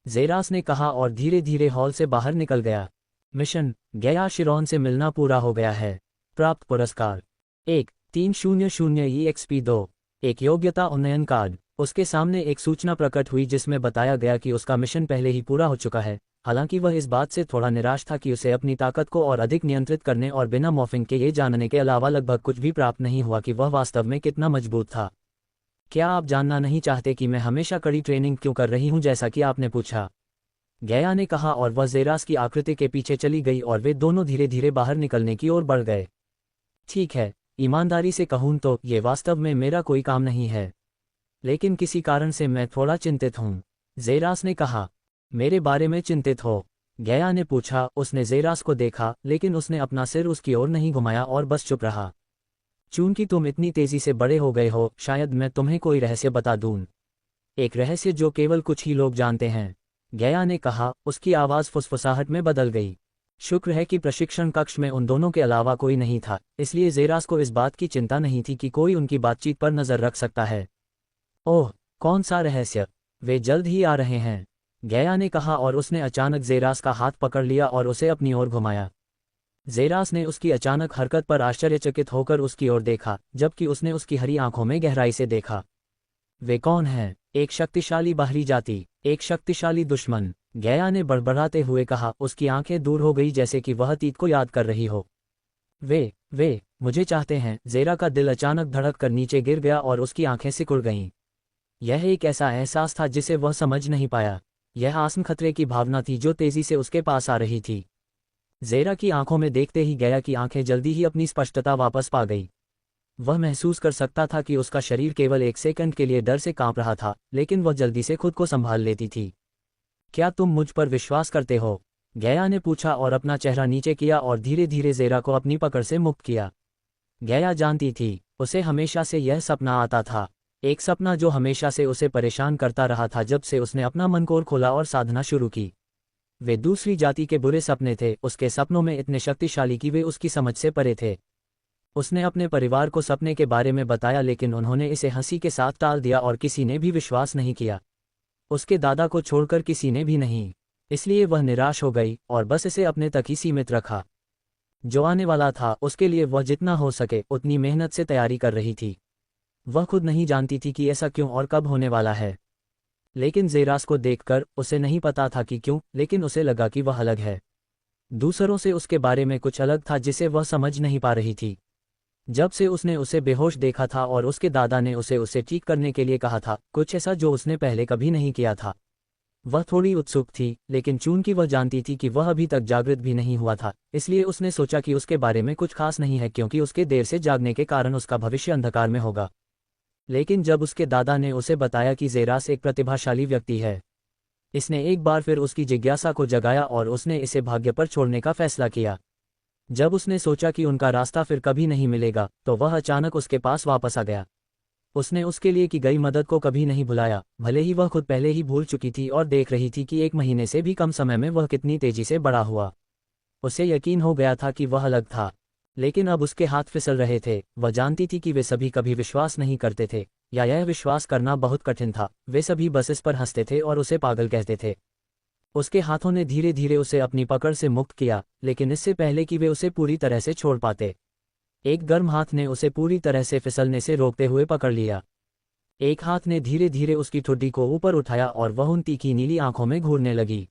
जेरास ने कहा और धीरे धीरे हॉल से बाहर निकल गया। मिशन गया शिरोन से मिलना पूरा हो गया है। प्राप्त पुरस्कार 1-300 EXP 2 एक योग्यता उन्नयन कार्ड। उसके सामने एक सूचना प्रकट हुई जिसमें बताया गया कि उसका मिशन पहले ही पूरा हो चुका है। हालांकि वह इस बात से थोड़ा निराश था कि उसे अपनी ताकत को और अधिक नियंत्रित करने और बिना मॉर्फिंग के ये जानने के अलावा लगभग कुछ भी प्राप्त नहीं हुआ कि वह वास्तव में कितना मजबूत था। क्या आप जानना नहीं चाहते कि मैं हमेशा कड़ी ट्रेनिंग क्यों कर रही हूं, जैसा कि आपने पूछा, गया ने कहा और वह जेरास की आकृति के पीछे चली गई और वे दोनों धीरे धीरे बाहर निकलने की ओर बढ़ गए। ठीक है, ईमानदारी से कहूं तो ये वास्तव में मेरा कोई काम नहीं है, लेकिन किसी कारण से मैं थोड़ा चिंतित हूं, जेरास ने कहा। मेरे बारे में चिंतित हो? गया ने पूछा। उसने जेरास को देखा, लेकिन उसने अपना सिर उसकी ओर नहीं घुमाया और बस चुप रहा। चूंकि तुम इतनी तेजी से बड़े हो गए हो, शायद मैं तुम्हें कोई रहस्य बता दूं। एक रहस्य जो केवल कुछ ही लोग जानते हैं, गया ने कहा। उसकी आवाज़ फुसफुसाहट में बदल गई। शुक्र है कि प्रशिक्षण कक्ष में उन दोनों के अलावा कोई नहीं था, इसलिए जेरास को इस बात की चिंता नहीं थी कि कोई उनकी बातचीत पर नजर रख सकता है। ओह, कौन सा रहस्य? वे जल्द ही आ रहे हैं, गया ने कहा और उसने अचानक जेरास का हाथ पकड़ लिया और उसे अपनी ओर घुमाया। जेरास ने उसकी अचानक हरकत पर आश्चर्यचकित होकर उसकी ओर देखा, जबकि उसने उसकी हरी आंखों में गहराई से देखा। वे कौन हैं? एक शक्तिशाली बाहरी जाति, एक शक्तिशाली दुश्मन, गया ने बड़बड़ाते हुए कहा। उसकी आंखें दूर हो गई जैसे कि वह अतीत को याद कर रही हो। वे मुझे चाहते हैं। जेरा का दिल अचानक धड़क कर नीचे गिर गया और उसकी आंखें सिकुड़ गईं। यह एक ऐसा एहसास था जिसे वह समझ नहीं पाया। यह आसन्न खतरे की भावना थी जो तेजी से उसके पास आ रही थी। जेरा की आंखों में देखते ही गया की आंखें जल्दी ही अपनी स्पष्टता वापस पा गई। वह महसूस कर सकता था कि उसका शरीर केवल 1 सेकंड के लिए डर से कांप रहा था, लेकिन वह जल्दी से खुद को संभाल लेती थी। क्या तुम मुझ पर विश्वास करते हो? गया ने पूछा और अपना चेहरा नीचे किया और धीरे धीरे जेरा को अपनी पकड़ से मुक्त किया। गया जानती थी, उसे हमेशा से यह सपना आता था, एक सपना जो हमेशा से उसे परेशान करता रहा था जब से उसने अपना मन कोर खोला और साधना शुरू की। वे दूसरी जाति के बुरे सपने थे, उसके सपनों में इतने शक्तिशाली कि वे उसकी समझ से परे थे। उसने अपने परिवार को सपने के बारे में बताया, लेकिन उन्होंने इसे हंसी के साथ टाल दिया और किसी ने भी विश्वास नहीं किया। उसके दादा को छोड़कर किसी ने भी नहीं। इसलिए वह निराश हो गई और बस इसे अपने तक ही सीमित रखा। जो आने वाला था उसके लिए वह जितना हो सके उतनी मेहनत से तैयारी कर रही थी। वह खुद नहीं जानती थी कि ऐसा क्यों और कब होने वाला है। लेकिन जेरास को देखकर उसे नहीं पता था कि क्यों, लेकिन उसे लगा कि वह अलग है। दूसरों से उसके बारे में कुछ अलग था जिसे वह समझ नहीं पा रही थी। जब से उसने उसे बेहोश देखा था और उसके दादा ने उसे ठीक करने के लिए कहा था, कुछ ऐसा जो उसने पहले कभी नहीं किया था। वह थोड़ी उत्सुक थी, लेकिन चूंकि वह जानती थी कि वह अभी तक जागृत भी नहीं हुआ था, इसलिए उसने सोचा कि उसके बारे में कुछ खास नहीं है क्योंकि उसके देर से जागने के कारण उसका भविष्य अंधकार में होगा। लेकिन जब उसके दादा ने उसे बताया कि जेरास एक प्रतिभाशाली व्यक्ति है, इसने एक बार फिर उसकी जिज्ञासा को जगाया और उसने इसे भाग्य पर छोड़ने का फैसला किया। जब उसने सोचा कि उनका रास्ता फिर कभी नहीं मिलेगा, तो वह अचानक उसके पास वापस आ गया। उसने उसके लिए की गई मदद को कभी नहीं भुलाया, भले ही वह खुद पहले ही भूल चुकी थी और देख रही थी कि 1 महीने से भी कम समय में वह कितनी तेजी से बड़ा हुआ। उसे यकीन हो गया था कि वह अलग था, लेकिन अब उसके हाथ फिसल रहे थे। वह जानती थी कि वे सभी कभी विश्वास नहीं करते थे, या यह विश्वास करना बहुत कठिन था। वे सभी बस इस पर हंसते थे और उसे पागल कहते थे। उसके हाथों ने धीरे धीरे उसे अपनी पकड़ से मुक्त किया, लेकिन इससे पहले कि वे उसे पूरी तरह से छोड़ पाते, एक गर्म हाथ ने उसे पूरी तरह से फिसलने से रोकते हुए पकड़ लिया। एक हाथ ने धीरे धीरे उसकी ठुड्डी को ऊपर उठाया और वह उन तीखी नीली आंखों में घूरने लगी।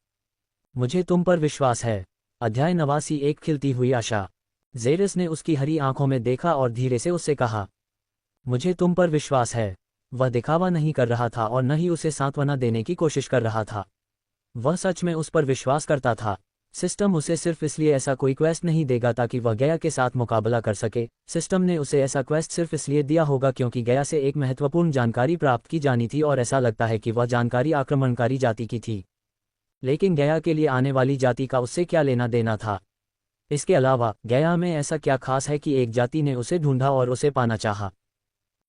मुझे तुम पर विश्वास है। अध्याय 89, एक खिलती हुई आशा। जेरस ने उसकी हरी आंखों में देखा और धीरे से उससे कहा, मुझे तुम पर विश्वास है। वह दिखावा नहीं कर रहा था और न ही उसे सांत्वना देने की कोशिश कर रहा था। वह सच में उस पर विश्वास करता था। सिस्टम उसे सिर्फ इसलिए ऐसा कोई क्वेस्ट नहीं देगा ताकि वह गया के साथ मुकाबला कर सके। सिस्टम ने उसे ऐसा क्वेस्ट सिर्फ इसलिए दिया होगा क्योंकि गया से एक महत्वपूर्ण जानकारी प्राप्त की जानी थी और ऐसा लगता है कि वह जानकारी आक्रमणकारी जाति की थी। लेकिन गया के लिए आने वाली जाति का उससे क्या लेना देना था? इसके अलावा गया में ऐसा क्या खास है कि एक जाति ने उसे ढूंढा और उसे पाना चाहा?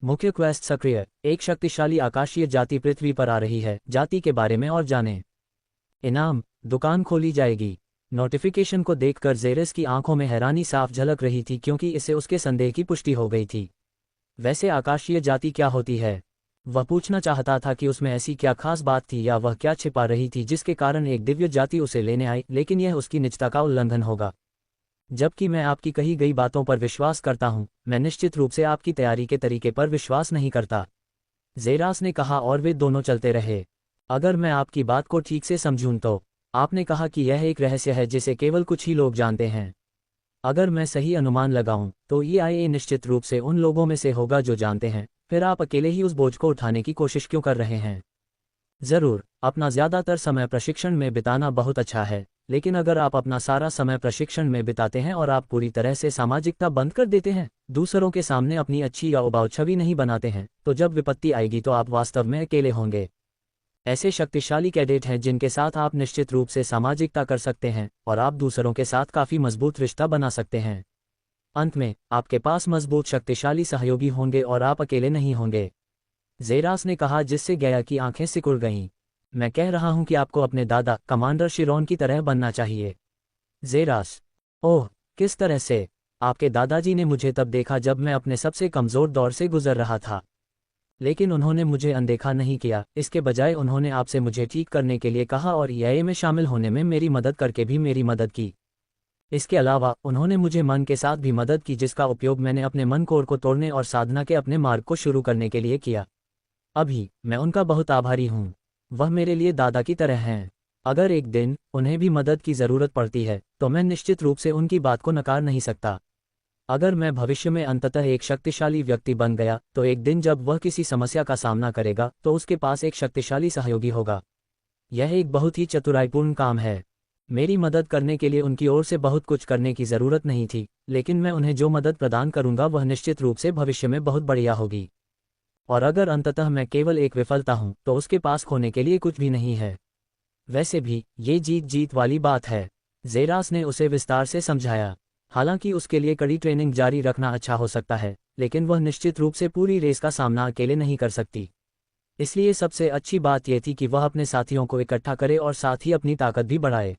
मुख्य क्वेस्ट सक्रिय। एक शक्तिशाली आकाशीय जाति पृथ्वी पर आ रही है। जाति के बारे में और जानें। इनाम, दुकान खोली जाएगी। नोटिफिकेशन को देखकर जेरस की आंखों में हैरानी साफ झलक रही थी क्योंकि इससे उसके संदेह की पुष्टि हो गई थी। वैसे आकाशीय जाति क्या होती है? वह पूछना चाहता था कि उसमें ऐसी क्या खास बात थी या वह क्या छिपा रही थी जिसके कारण एक दिव्य जाति उसे लेने आई, लेकिन यह उसकी निजता का उल्लंघन होगा। जबकि मैं आपकी कही गई बातों पर विश्वास करता हूं, मैं निश्चित रूप से आपकी तैयारी के तरीके पर विश्वास नहीं करता, जेरास ने कहा और वे दोनों चलते रहे। अगर मैं आपकी बात को ठीक से समझूं तो आपने कहा कि यह एक रहस्य है जिसे केवल कुछ ही लोग जानते हैं। अगर मैं सही अनुमान लगाऊं तो EIA निश्चित रूप से उन लोगों में से होगा जो जानते हैं। फिर आप अकेले ही उस बोझ को उठाने की कोशिश क्यों कर रहे हैं? जरूर, अपना ज्यादातर समय प्रशिक्षण में बिताना बहुत अच्छा है, लेकिन अगर आप अपना सारा समय प्रशिक्षण में बिताते हैं और आप पूरी तरह से सामाजिकता बंद कर देते हैं, दूसरों के सामने अपनी अच्छी या उबाऊ छवि नहीं बनाते हैं, तो जब विपत्ति आएगी तो आप वास्तव में अकेले होंगे। ऐसे शक्तिशाली कैडेट हैं जिनके साथ आप निश्चित रूप से सामाजिकता कर सकते हैं और आप दूसरों के साथ काफी मजबूत रिश्ता बना सकते हैं। अंत में आपके पास मजबूत शक्तिशाली सहयोगी होंगे और आप अकेले नहीं होंगे, जेरास ने कहा, जिससे गया की आंखें सिकुड़ गईं। मैं कह रहा हूं कि आपको अपने दादा कमांडर शिरोन की तरह बनना चाहिए। जेरास, ओह, किस तरह से? आपके दादाजी ने मुझे तब देखा जब मैं अपने सबसे कमजोर दौर से गुजर रहा था, लेकिन उन्होंने मुझे अनदेखा नहीं किया। इसके बजाय उन्होंने आपसे मुझे ठीक करने के लिए कहा और EIA में शामिल होने में मेरी मदद करके भी मेरी मदद की। इसके अलावा उन्होंने मुझे मन के साथ भी मदद की, जिसका उपयोग मैंने अपने मन कोर को तोड़ने और साधना के अपने मार्ग को शुरू करने के लिए किया। अभी मैं उनका बहुत आभारी हूँ। वह मेरे लिए दादा की तरह हैं। अगर एक दिन उन्हें भी मदद की ज़रूरत पड़ती है तो मैं निश्चित रूप से उनकी बात को नकार नहीं सकता। अगर मैं भविष्य में अंततः एक शक्तिशाली व्यक्ति बन गया तो एक दिन जब वह किसी समस्या का सामना करेगा तो उसके पास एक शक्तिशाली सहयोगी होगा। यह एक बहुत ही चतुराईपूर्ण काम है। मेरी मदद करने के लिए उनकी ओर से बहुत कुछ करने की ज़रूरत नहीं थी, लेकिन मैं उन्हें जो मदद प्रदान करूंगा वह निश्चित रूप से भविष्य में बहुत बढ़िया होगी। और अगर अंततः मैं केवल एक विफलता हूं तो उसके पास खोने के लिए कुछ भी नहीं है। वैसे भी ये जीत जीत वाली बात है, जेरास ने उसे विस्तार से समझाया। हालांकि उसके लिए कड़ी ट्रेनिंग जारी रखना अच्छा हो सकता है, लेकिन वह निश्चित रूप से पूरी रेस का सामना अकेले नहीं कर सकती। इसलिए सबसे अच्छी बात यह थी कि वह अपने साथियों को इकट्ठा करे और साथ ही अपनी ताकत भी बढ़ाए।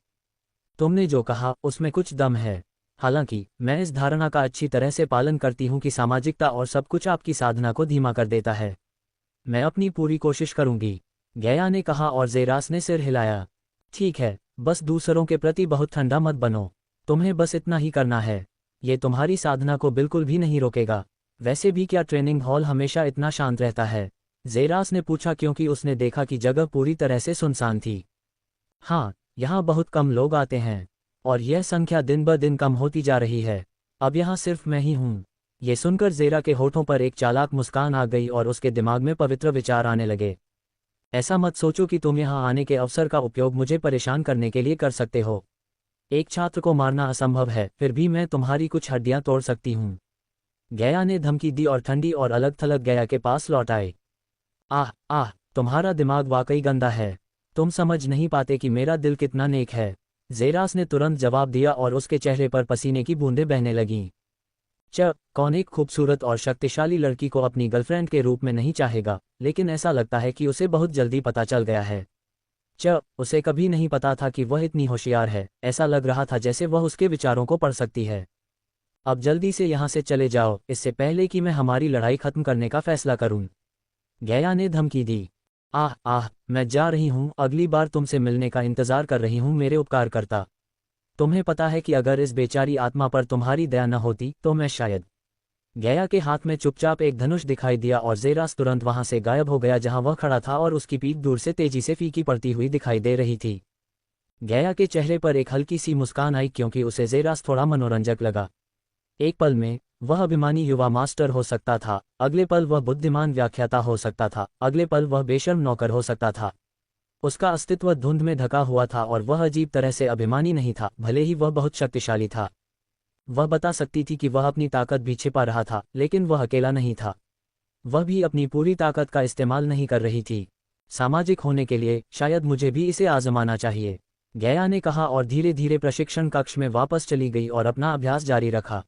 तुमने जो कहा उसमें कुछ दम है। हालांकि मैं इस धारणा का अच्छी तरह से पालन करती हूं कि सामाजिकता और सब कुछ आपकी साधना को धीमा कर देता है। मैं अपनी पूरी कोशिश करूंगी, गया ने कहा और जेरास ने सिर हिलाया। ठीक है, बस दूसरों के प्रति बहुत ठंडा मत बनो। तुम्हें बस इतना ही करना है। ये तुम्हारी साधना को बिल्कुल भी नहीं रोकेगा। वैसे भी क्या ट्रेनिंग हॉल हमेशा इतना शांत रहता है? जेरास ने पूछा क्योंकि उसने देखा कि जगह पूरी तरह से सुनसान थी। हाँ, यहाँ बहुत कम लोग आते हैं और यह संख्या दिन ब दिन कम होती जा रही है। अब यहाँ सिर्फ मैं ही हूँ। ये सुनकर ज़ेरा के होठों पर एक चालाक मुस्कान आ गई और उसके दिमाग में पवित्र विचार आने लगे। ऐसा मत सोचो कि तुम यहाँ आने के अवसर का उपयोग मुझे परेशान करने के लिए कर सकते हो। एक छात्र को मारना असंभव है, फिर भी मैं तुम्हारी कुछ हड्डियां तोड़ सकती हूँ। गया ने धमकी दी और ठंडी और अलग थलग गया के पास लौट आए। आह आह, तुम्हारा दिमाग वाकई गंदा है। तुम समझ नहीं पाते कि मेरा दिल कितना नेक है। ज़ेरास ने तुरंत जवाब दिया और उसके चेहरे पर पसीने की बूंदें बहने लगीं। कौन एक खूबसूरत और शक्तिशाली लड़की को अपनी गर्लफ्रेंड के रूप में नहीं चाहेगा, लेकिन ऐसा लगता है कि उसे बहुत जल्दी पता चल गया है। उसे कभी नहीं पता था कि वह इतनी होशियार है। ऐसा लग रहा था जैसे वह उसके विचारों को पढ़ सकती है। अब जल्दी से यहाँ से चले जाओ, इससे पहले कि मैं हमारी लड़ाई खत्म करने का फैसला करूँ। गया ने धमकी दी। आह, मैं जा रही हूँ, अगली बार तुमसे मिलने का इंतजार कर रही हूँ मेरे उपकारकर्ता। तुम्हें पता है कि अगर इस बेचारी आत्मा पर तुम्हारी दया न होती तो मैं शायद। गया के हाथ में चुपचाप एक धनुष दिखाई दिया और ज़ेरास तुरंत वहां से गायब हो गया जहां वह खड़ा था और उसकी पीठ दूर से तेजी से फीकी पड़ती हुई दिखाई दे रही थी। गया के चेहरे पर एक हल्की सी मुस्कान आई क्योंकि उसे ज़ेरास थोड़ा मनोरंजक लगा। एक पल में वह अभिमानी युवा मास्टर हो सकता था, अगले पल वह बुद्धिमान व्याख्याता हो सकता था, अगले पल वह बेशर्म नौकर हो सकता था। उसका अस्तित्व धुंध में ढका हुआ था और वह अजीब तरह से अभिमानी नहीं था, भले ही वह बहुत शक्तिशाली था। वह बता सकती थी कि वह अपनी ताकत भी छिपा रहा था, लेकिन वह अकेला नहीं था। वह भी अपनी पूरी ताकत का इस्तेमाल नहीं कर रही थी। सामाजिक होने के लिए शायद मुझे भी इसे आजमाना चाहिए, गया ने कहा और धीरे धीरे प्रशिक्षण कक्ष में वापस चली गई और अपना अभ्यास जारी रखा।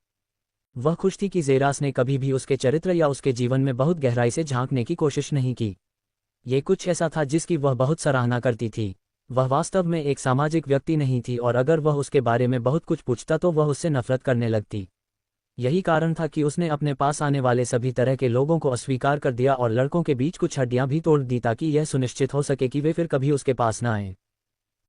वह खुश थी कि ज़ेरास ने कभी भी उसके चरित्र या उसके जीवन में बहुत गहराई से झांकने की कोशिश नहीं की। ये कुछ ऐसा था जिसकी वह बहुत सराहना करती थी। वह वास्तव में एक सामाजिक व्यक्ति नहीं थी और अगर वह उसके बारे में बहुत कुछ पूछता तो वह उससे नफरत करने लगती। यही कारण था कि उसने अपने पास आने वाले सभी तरह के लोगों को अस्वीकार कर दिया और लड़कों के बीच कुछ हड्डियां भी तोड़ दी ताकि यह सुनिश्चित हो सके कि वे फिर कभी उसके पास न आएं।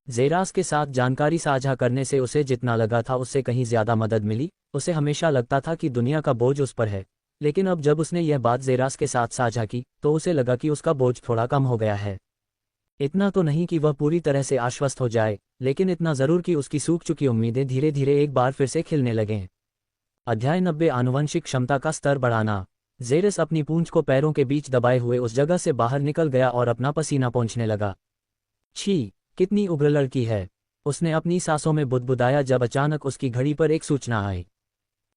ज़ेरास के साथ जानकारी साझा करने से उसे जितना लगा था उससे कहीं ज्यादा मदद मिली। उसे हमेशा लगता था कि दुनिया का बोझ उस पर है, लेकिन अब जब उसने यह बात ज़ेरास के साथ साझा की तो उसे लगा कि उसका बोझ थोड़ा कम हो गया है। इतना तो नहीं कि वह पूरी तरह से आश्वस्त हो जाए, लेकिन इतना जरूर कि उसकी सूख चुकी उम्मीदें धीरे धीरे एक बार फिर से खिलने लगें। अध्याय 90 आनुवंशिक क्षमता का स्तर बढ़ाना। ज़ेरस अपनी पूंछ को पैरों के बीच दबाए हुए उस जगह से बाहर निकल गया और अपना पसीना पोंछने लगा। छी, कितनी उग्र लड़की है, उसने अपनी सांसों में बुदबुदाया जब अचानक उसकी घड़ी पर एक सूचना आई।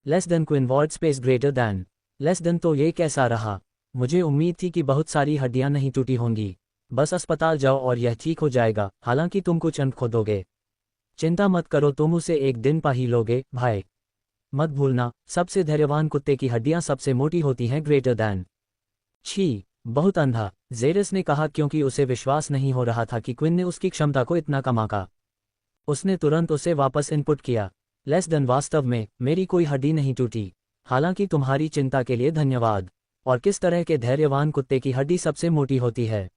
लेस देन क्विनवॉर्ड space greater than. Less than तो ये कैसा रहा? मुझे उम्मीद थी कि बहुत सारी हड्डियां नहीं टूटी होंगी। बस अस्पताल जाओ और यह ठीक हो जाएगा, हालांकि तुम कुछ अंक खो दोगे। चिंता मत करो, तुम उसे एक दिन पा ही लोगे भाई। मत भूलना, सबसे धैर्यवान कुत्ते की हड्डियां सबसे मोटी होती हैं ग्रेटर दैन। छी, बहुत अंधा, ज़ेरस ने कहा क्योंकि उसे विश्वास नहीं हो रहा था कि क्विन ने उसकी क्षमता को इतना कम आंका। उसने तुरंत उसे वापस इनपुट किया। लेस देन, वास्तव में मेरी कोई हड्डी नहीं टूटी, हालांकि तुम्हारी चिंता के लिए धन्यवाद। और किस तरह के धैर्यवान कुत्ते की हड्डी सबसे मोटी होती है?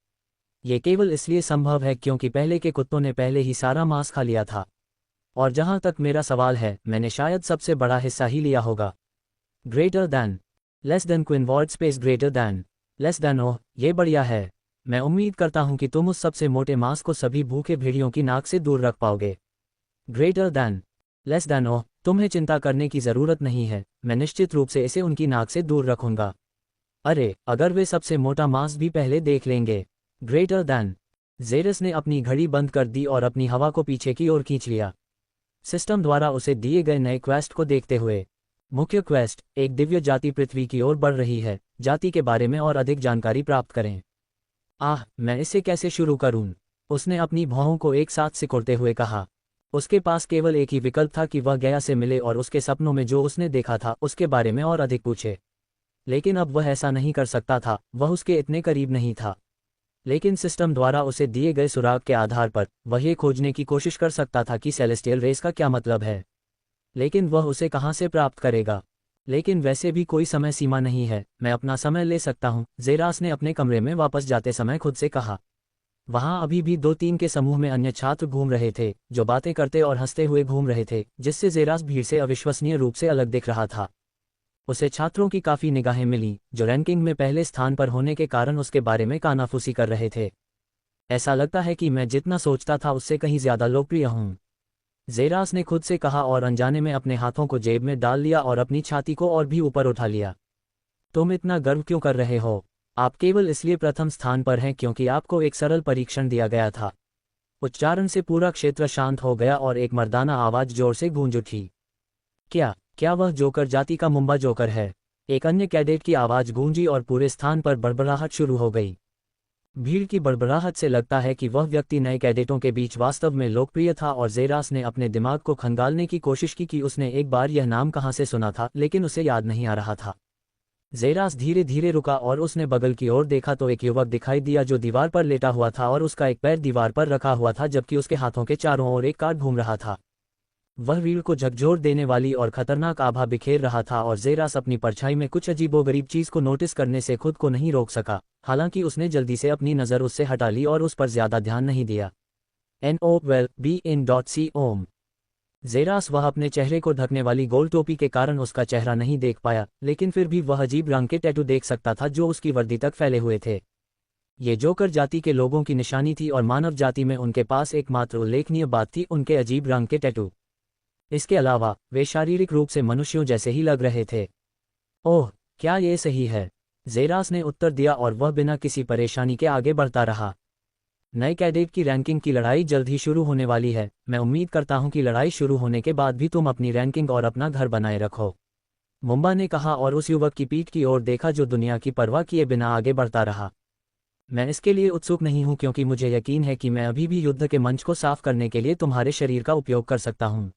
ये केवल इसलिए संभव है क्योंकि पहले के कुत्तों ने पहले ही सारा मांस खा लिया था। और जहां तक मेरा सवाल है, मैंने शायद सबसे बड़ा हिस्सा ही लिया होगा। Greater than. लेस देन क्विनवॉर्ड space greater than. Less than. Oh, ये बढ़िया है। मैं उम्मीद करता हूं कि तुम उस सबसे मोटे मांस को सभी भूखे भेड़ियों की नाक से दूर रख पाओगे। Greater than. Less than. Oh, तुम्हें चिंता करने की जरूरत नहीं है, मैं निश्चित रूप से इसे उनकी नाक से दूर रखूंगा। अरे, अगर वे सबसे मोटा मांस भी पहले देख लेंगे। Greater than. ज़ेरस ने अपनी घड़ी बंद कर दी और अपनी हवा को पीछे की ओर खींच लिया, सिस्टम द्वारा उसे दिए गए नए क्वेस्ट को देखते हुए। मुख्य क्वेस्ट, एक दिव्य जाति पृथ्वी की ओर बढ़ रही है, जाति के बारे में और अधिक जानकारी प्राप्त करें। मैं इसे कैसे शुरू करूं? उसने अपनी भौहों को एक साथ सिकुड़ते हुए कहा। उसके पास केवल एक ही विकल्प था कि वह गया से मिले और उसके सपनों में जो उसने देखा था उसके बारे में और अधिक पूछे। लेकिन अब वह ऐसा नहीं कर सकता था, वह उसके इतने करीब नहीं था। लेकिन सिस्टम द्वारा उसे दिए गए सुराग के आधार पर वह ये खोजने की कोशिश कर सकता था कि सेलेस्टियल रेस का क्या मतलब है। लेकिन वह उसे कहां से प्राप्त करेगा? लेकिन वैसे भी कोई समय सीमा नहीं है, मैं अपना समय ले सकता हूं, ज़ेरास ने अपने कमरे में वापस जाते समय खुद से कहा। वहां अभी भी 2-3 के समूह में अन्य छात्र घूम रहे थे, जो बातें करते और हंसते हुए घूम रहे थे, जिससे ज़ेरास भीड़ से अविश्वसनीय रूप से अलग दिख रहा था। उसे छात्रों की काफ़ी निगाहें मिलीं, जो रैंकिंग में पहले स्थान पर होने के कारण उसके बारे में कानाफूसी कर रहे थे। ऐसा लगता है कि मैं जितना सोचता था उससे कहीं ज़्यादा लोकप्रिय हूँ। जेरास ने खुद से कहा और अनजाने में अपने हाथों को जेब में डाल लिया और अपनी छाती को और भी ऊपर उठा लिया। तुम इतना गर्व क्यों कर रहे हो? आप केवल इसलिए प्रथम स्थान पर हैं क्योंकि आपको एक सरल परीक्षण दिया गया था। उच्चारण से पूरा क्षेत्र शांत हो गया और एक मर्दाना आवाज जोर से गूंज उठी। क्या वह जोकर जाति का मुंबा जोकर है? एक अन्य कैडेट की आवाज गूंजी और पूरे स्थान पर बड़बड़ाहट शुरू हो गई। भीड़ की बड़बड़ाहट से लगता है कि वह व्यक्ति नए कैडेटों के बीच वास्तव में लोकप्रिय था और जेरास ने अपने दिमाग को खंगालने की कोशिश की कि उसने एक बार यह नाम कहाँ से सुना था, लेकिन उसे याद नहीं आ रहा था। जेरास धीरे धीरे रुका और उसने बगल की ओर देखा तो एक युवक दिखाई दिया जो दीवार पर लेटा हुआ था और उसका एक पैर दीवार पर रखा हुआ था जबकि उसके हाथों के चारों ओर एक कार्ड घूम रहा था। वह रीढ़ को झकझोर देने वाली और खतरनाक आभा बिखेर रहा था और जेरास अपनी परछाई में कुछ अजीबोगरीब चीज को नोटिस करने से खुद को नहीं रोक सका। हालांकि उसने जल्दी से अपनी नज़र उससे हटा ली और उस पर ज्यादा ध्यान नहीं दिया। NOWELL-BE-IN.C ओम। जेरास वह अपने चेहरे को ढकने वाली गोल टोपी के कारण उसका चेहरा नहीं देख पाया, लेकिन फिर भी वह अजीब रंग के टैटू देख सकता था जो उसकी वर्दी तक फैले हुए थे। ये जोकर जाति के लोगों की निशानी थी और मानव जाति में उनके पास एकमात्र उल्लेखनीय बात थी उनके अजीब रंग के टैटू। इसके अलावा वे शारीरिक रूप से मनुष्यों जैसे ही लग रहे थे। ओह, क्या ये सही है? जेरास ने उत्तर दिया और वह बिना किसी परेशानी के आगे बढ़ता रहा। नए कैडेट की रैंकिंग की लड़ाई जल्द ही शुरू होने वाली है। मैं उम्मीद करता हूं कि लड़ाई शुरू होने के बाद भी तुम अपनी रैंकिंग और अपना घर बनाए रखो, मुंबा ने कहा और उस युवक की पीठ की ओर देखा जो दुनिया की परवाह किए बिना आगे बढ़ता रहा। मैं इसके लिए उत्सुक नहीं हूं क्योंकि मुझे यकीन है कि मैं अभी भी युद्ध के मंच को साफ करने के लिए तुम्हारे शरीर का उपयोग कर सकता हूं।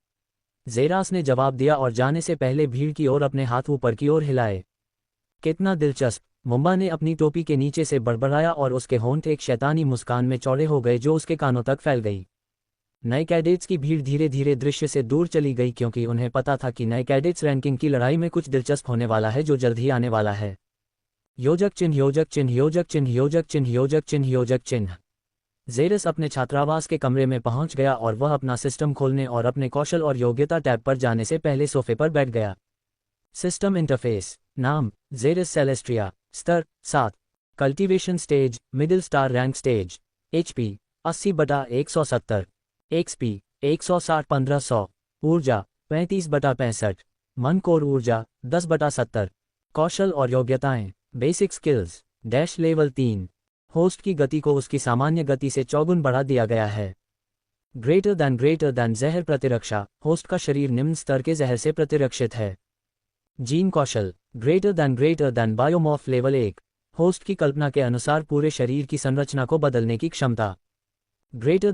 जेरास ने जवाब दिया और जाने से पहले भीड़ की ओर अपने हाथ ऊपर की ओर हिलाए। कितना दिलचस्प, मुंबा ने अपनी टोपी के नीचे से बड़बड़ाया और उसके होंठ एक शैतानी मुस्कान में चौड़े हो गए जो उसके कानों तक फैल गई। नए कैडेट्स की भीड़ धीरे धीरे दृश्य से दूर चली गई क्योंकि उन्हें पता था कि नए कैडेट्स रैंकिंग की लड़ाई में कुछ दिलचस्प होने वाला है जो जल्द ही आने वाला है। योजक चिन्ह, योजक चिन्ह, योजक चिन्ह, योजक चिन्ह, योजक चिन्ह, योजक चिन्ह। जेरस अपने छात्रावास के कमरे में पहुंच गया और वह अपना सिस्टम खोलने और अपने कौशल और योग्यता टैब पर जाने से पहले सोफे पर बैठ गया। System interface. नाम जेरस सेलेस्ट्रिया। स्तर 7। Cultivation stage middle star rank stage. HP 80/170। XP 160/1500। ऊर्जा 35/65। मन कोर ऊर्जा 10/70। कौशल और योग्यताएं basic skills dash level 3। Host की गति को उसकी सामान्य गति से चौगुन बढ़ा दिया गया है। ग्रेटर दैन जहर प्रतिरक्षा। होस्ट का शरीर निम्न स्तर के जहर से प्रतिरक्षित है। जीन कौशल greater than biomorph level 1। Host की कल्पना के अनुसार पूरे शरीर की संरचना को बदलने की क्षमता। ग्रेटर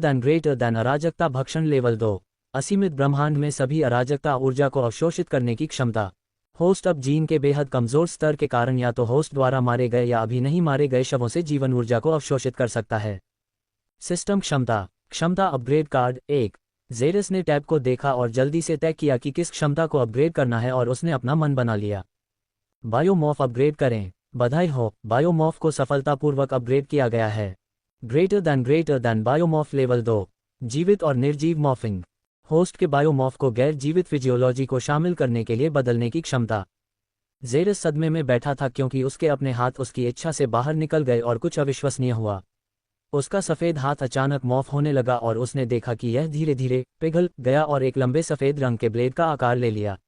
दैन अराजकता भक्षण लेवल 2। असीमित ब्रह्मांड में सभी अराजकता ऊर्जा को अवशोषित करने की क्षमता। होस्ट अब जीन के बेहद कमजोर स्तर के कारण या तो होस्ट द्वारा मारे गए या अभी नहीं मारे गए शवों से जीवन ऊर्जा को अवशोषित कर सकता है। सिस्टम क्षमता अपग्रेड कार्ड 1। जेरस ने टैब को देखा और जल्दी से तय किया कि किस क्षमता को अपग्रेड करना है और उसने अपना मन बना लिया। बायोमॉर्फ अपग्रेड करें। बधाई हो, बायोमॉर्फ को सफलतापूर्वक अपग्रेड किया गया है। Greater than biomorph level 2। जीवित और निर्जीव मॉर्फिंग। होस्ट के बायोमॉर्फ को गैर जीवित फिजियोलॉजी को शामिल करने के लिए बदलने की क्षमता। जेरस सदमे में बैठा था क्योंकि उसके अपने हाथ उसकी इच्छा से बाहर निकल गए और कुछ अविश्वसनीय हुआ। उसका सफ़ेद हाथ अचानक मॉर्फ होने लगा और उसने देखा कि यह धीरे धीरे पिघल गया और एक लंबे सफ़ेद रंग के ब्लेड का आकार ले लिया।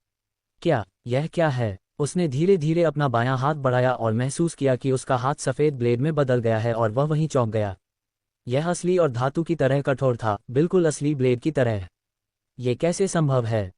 यह क्या है? उसने धीरे धीरे अपना बायां हाथ बढ़ाया और महसूस किया कि उसका हाथ सफ़ेद ब्लेड में बदल गया है और वह वहीं चौंक गया। यह असली और धातु की तरह कठोर था, बिल्कुल असली ब्लेड की तरह। ये कैसे संभव है?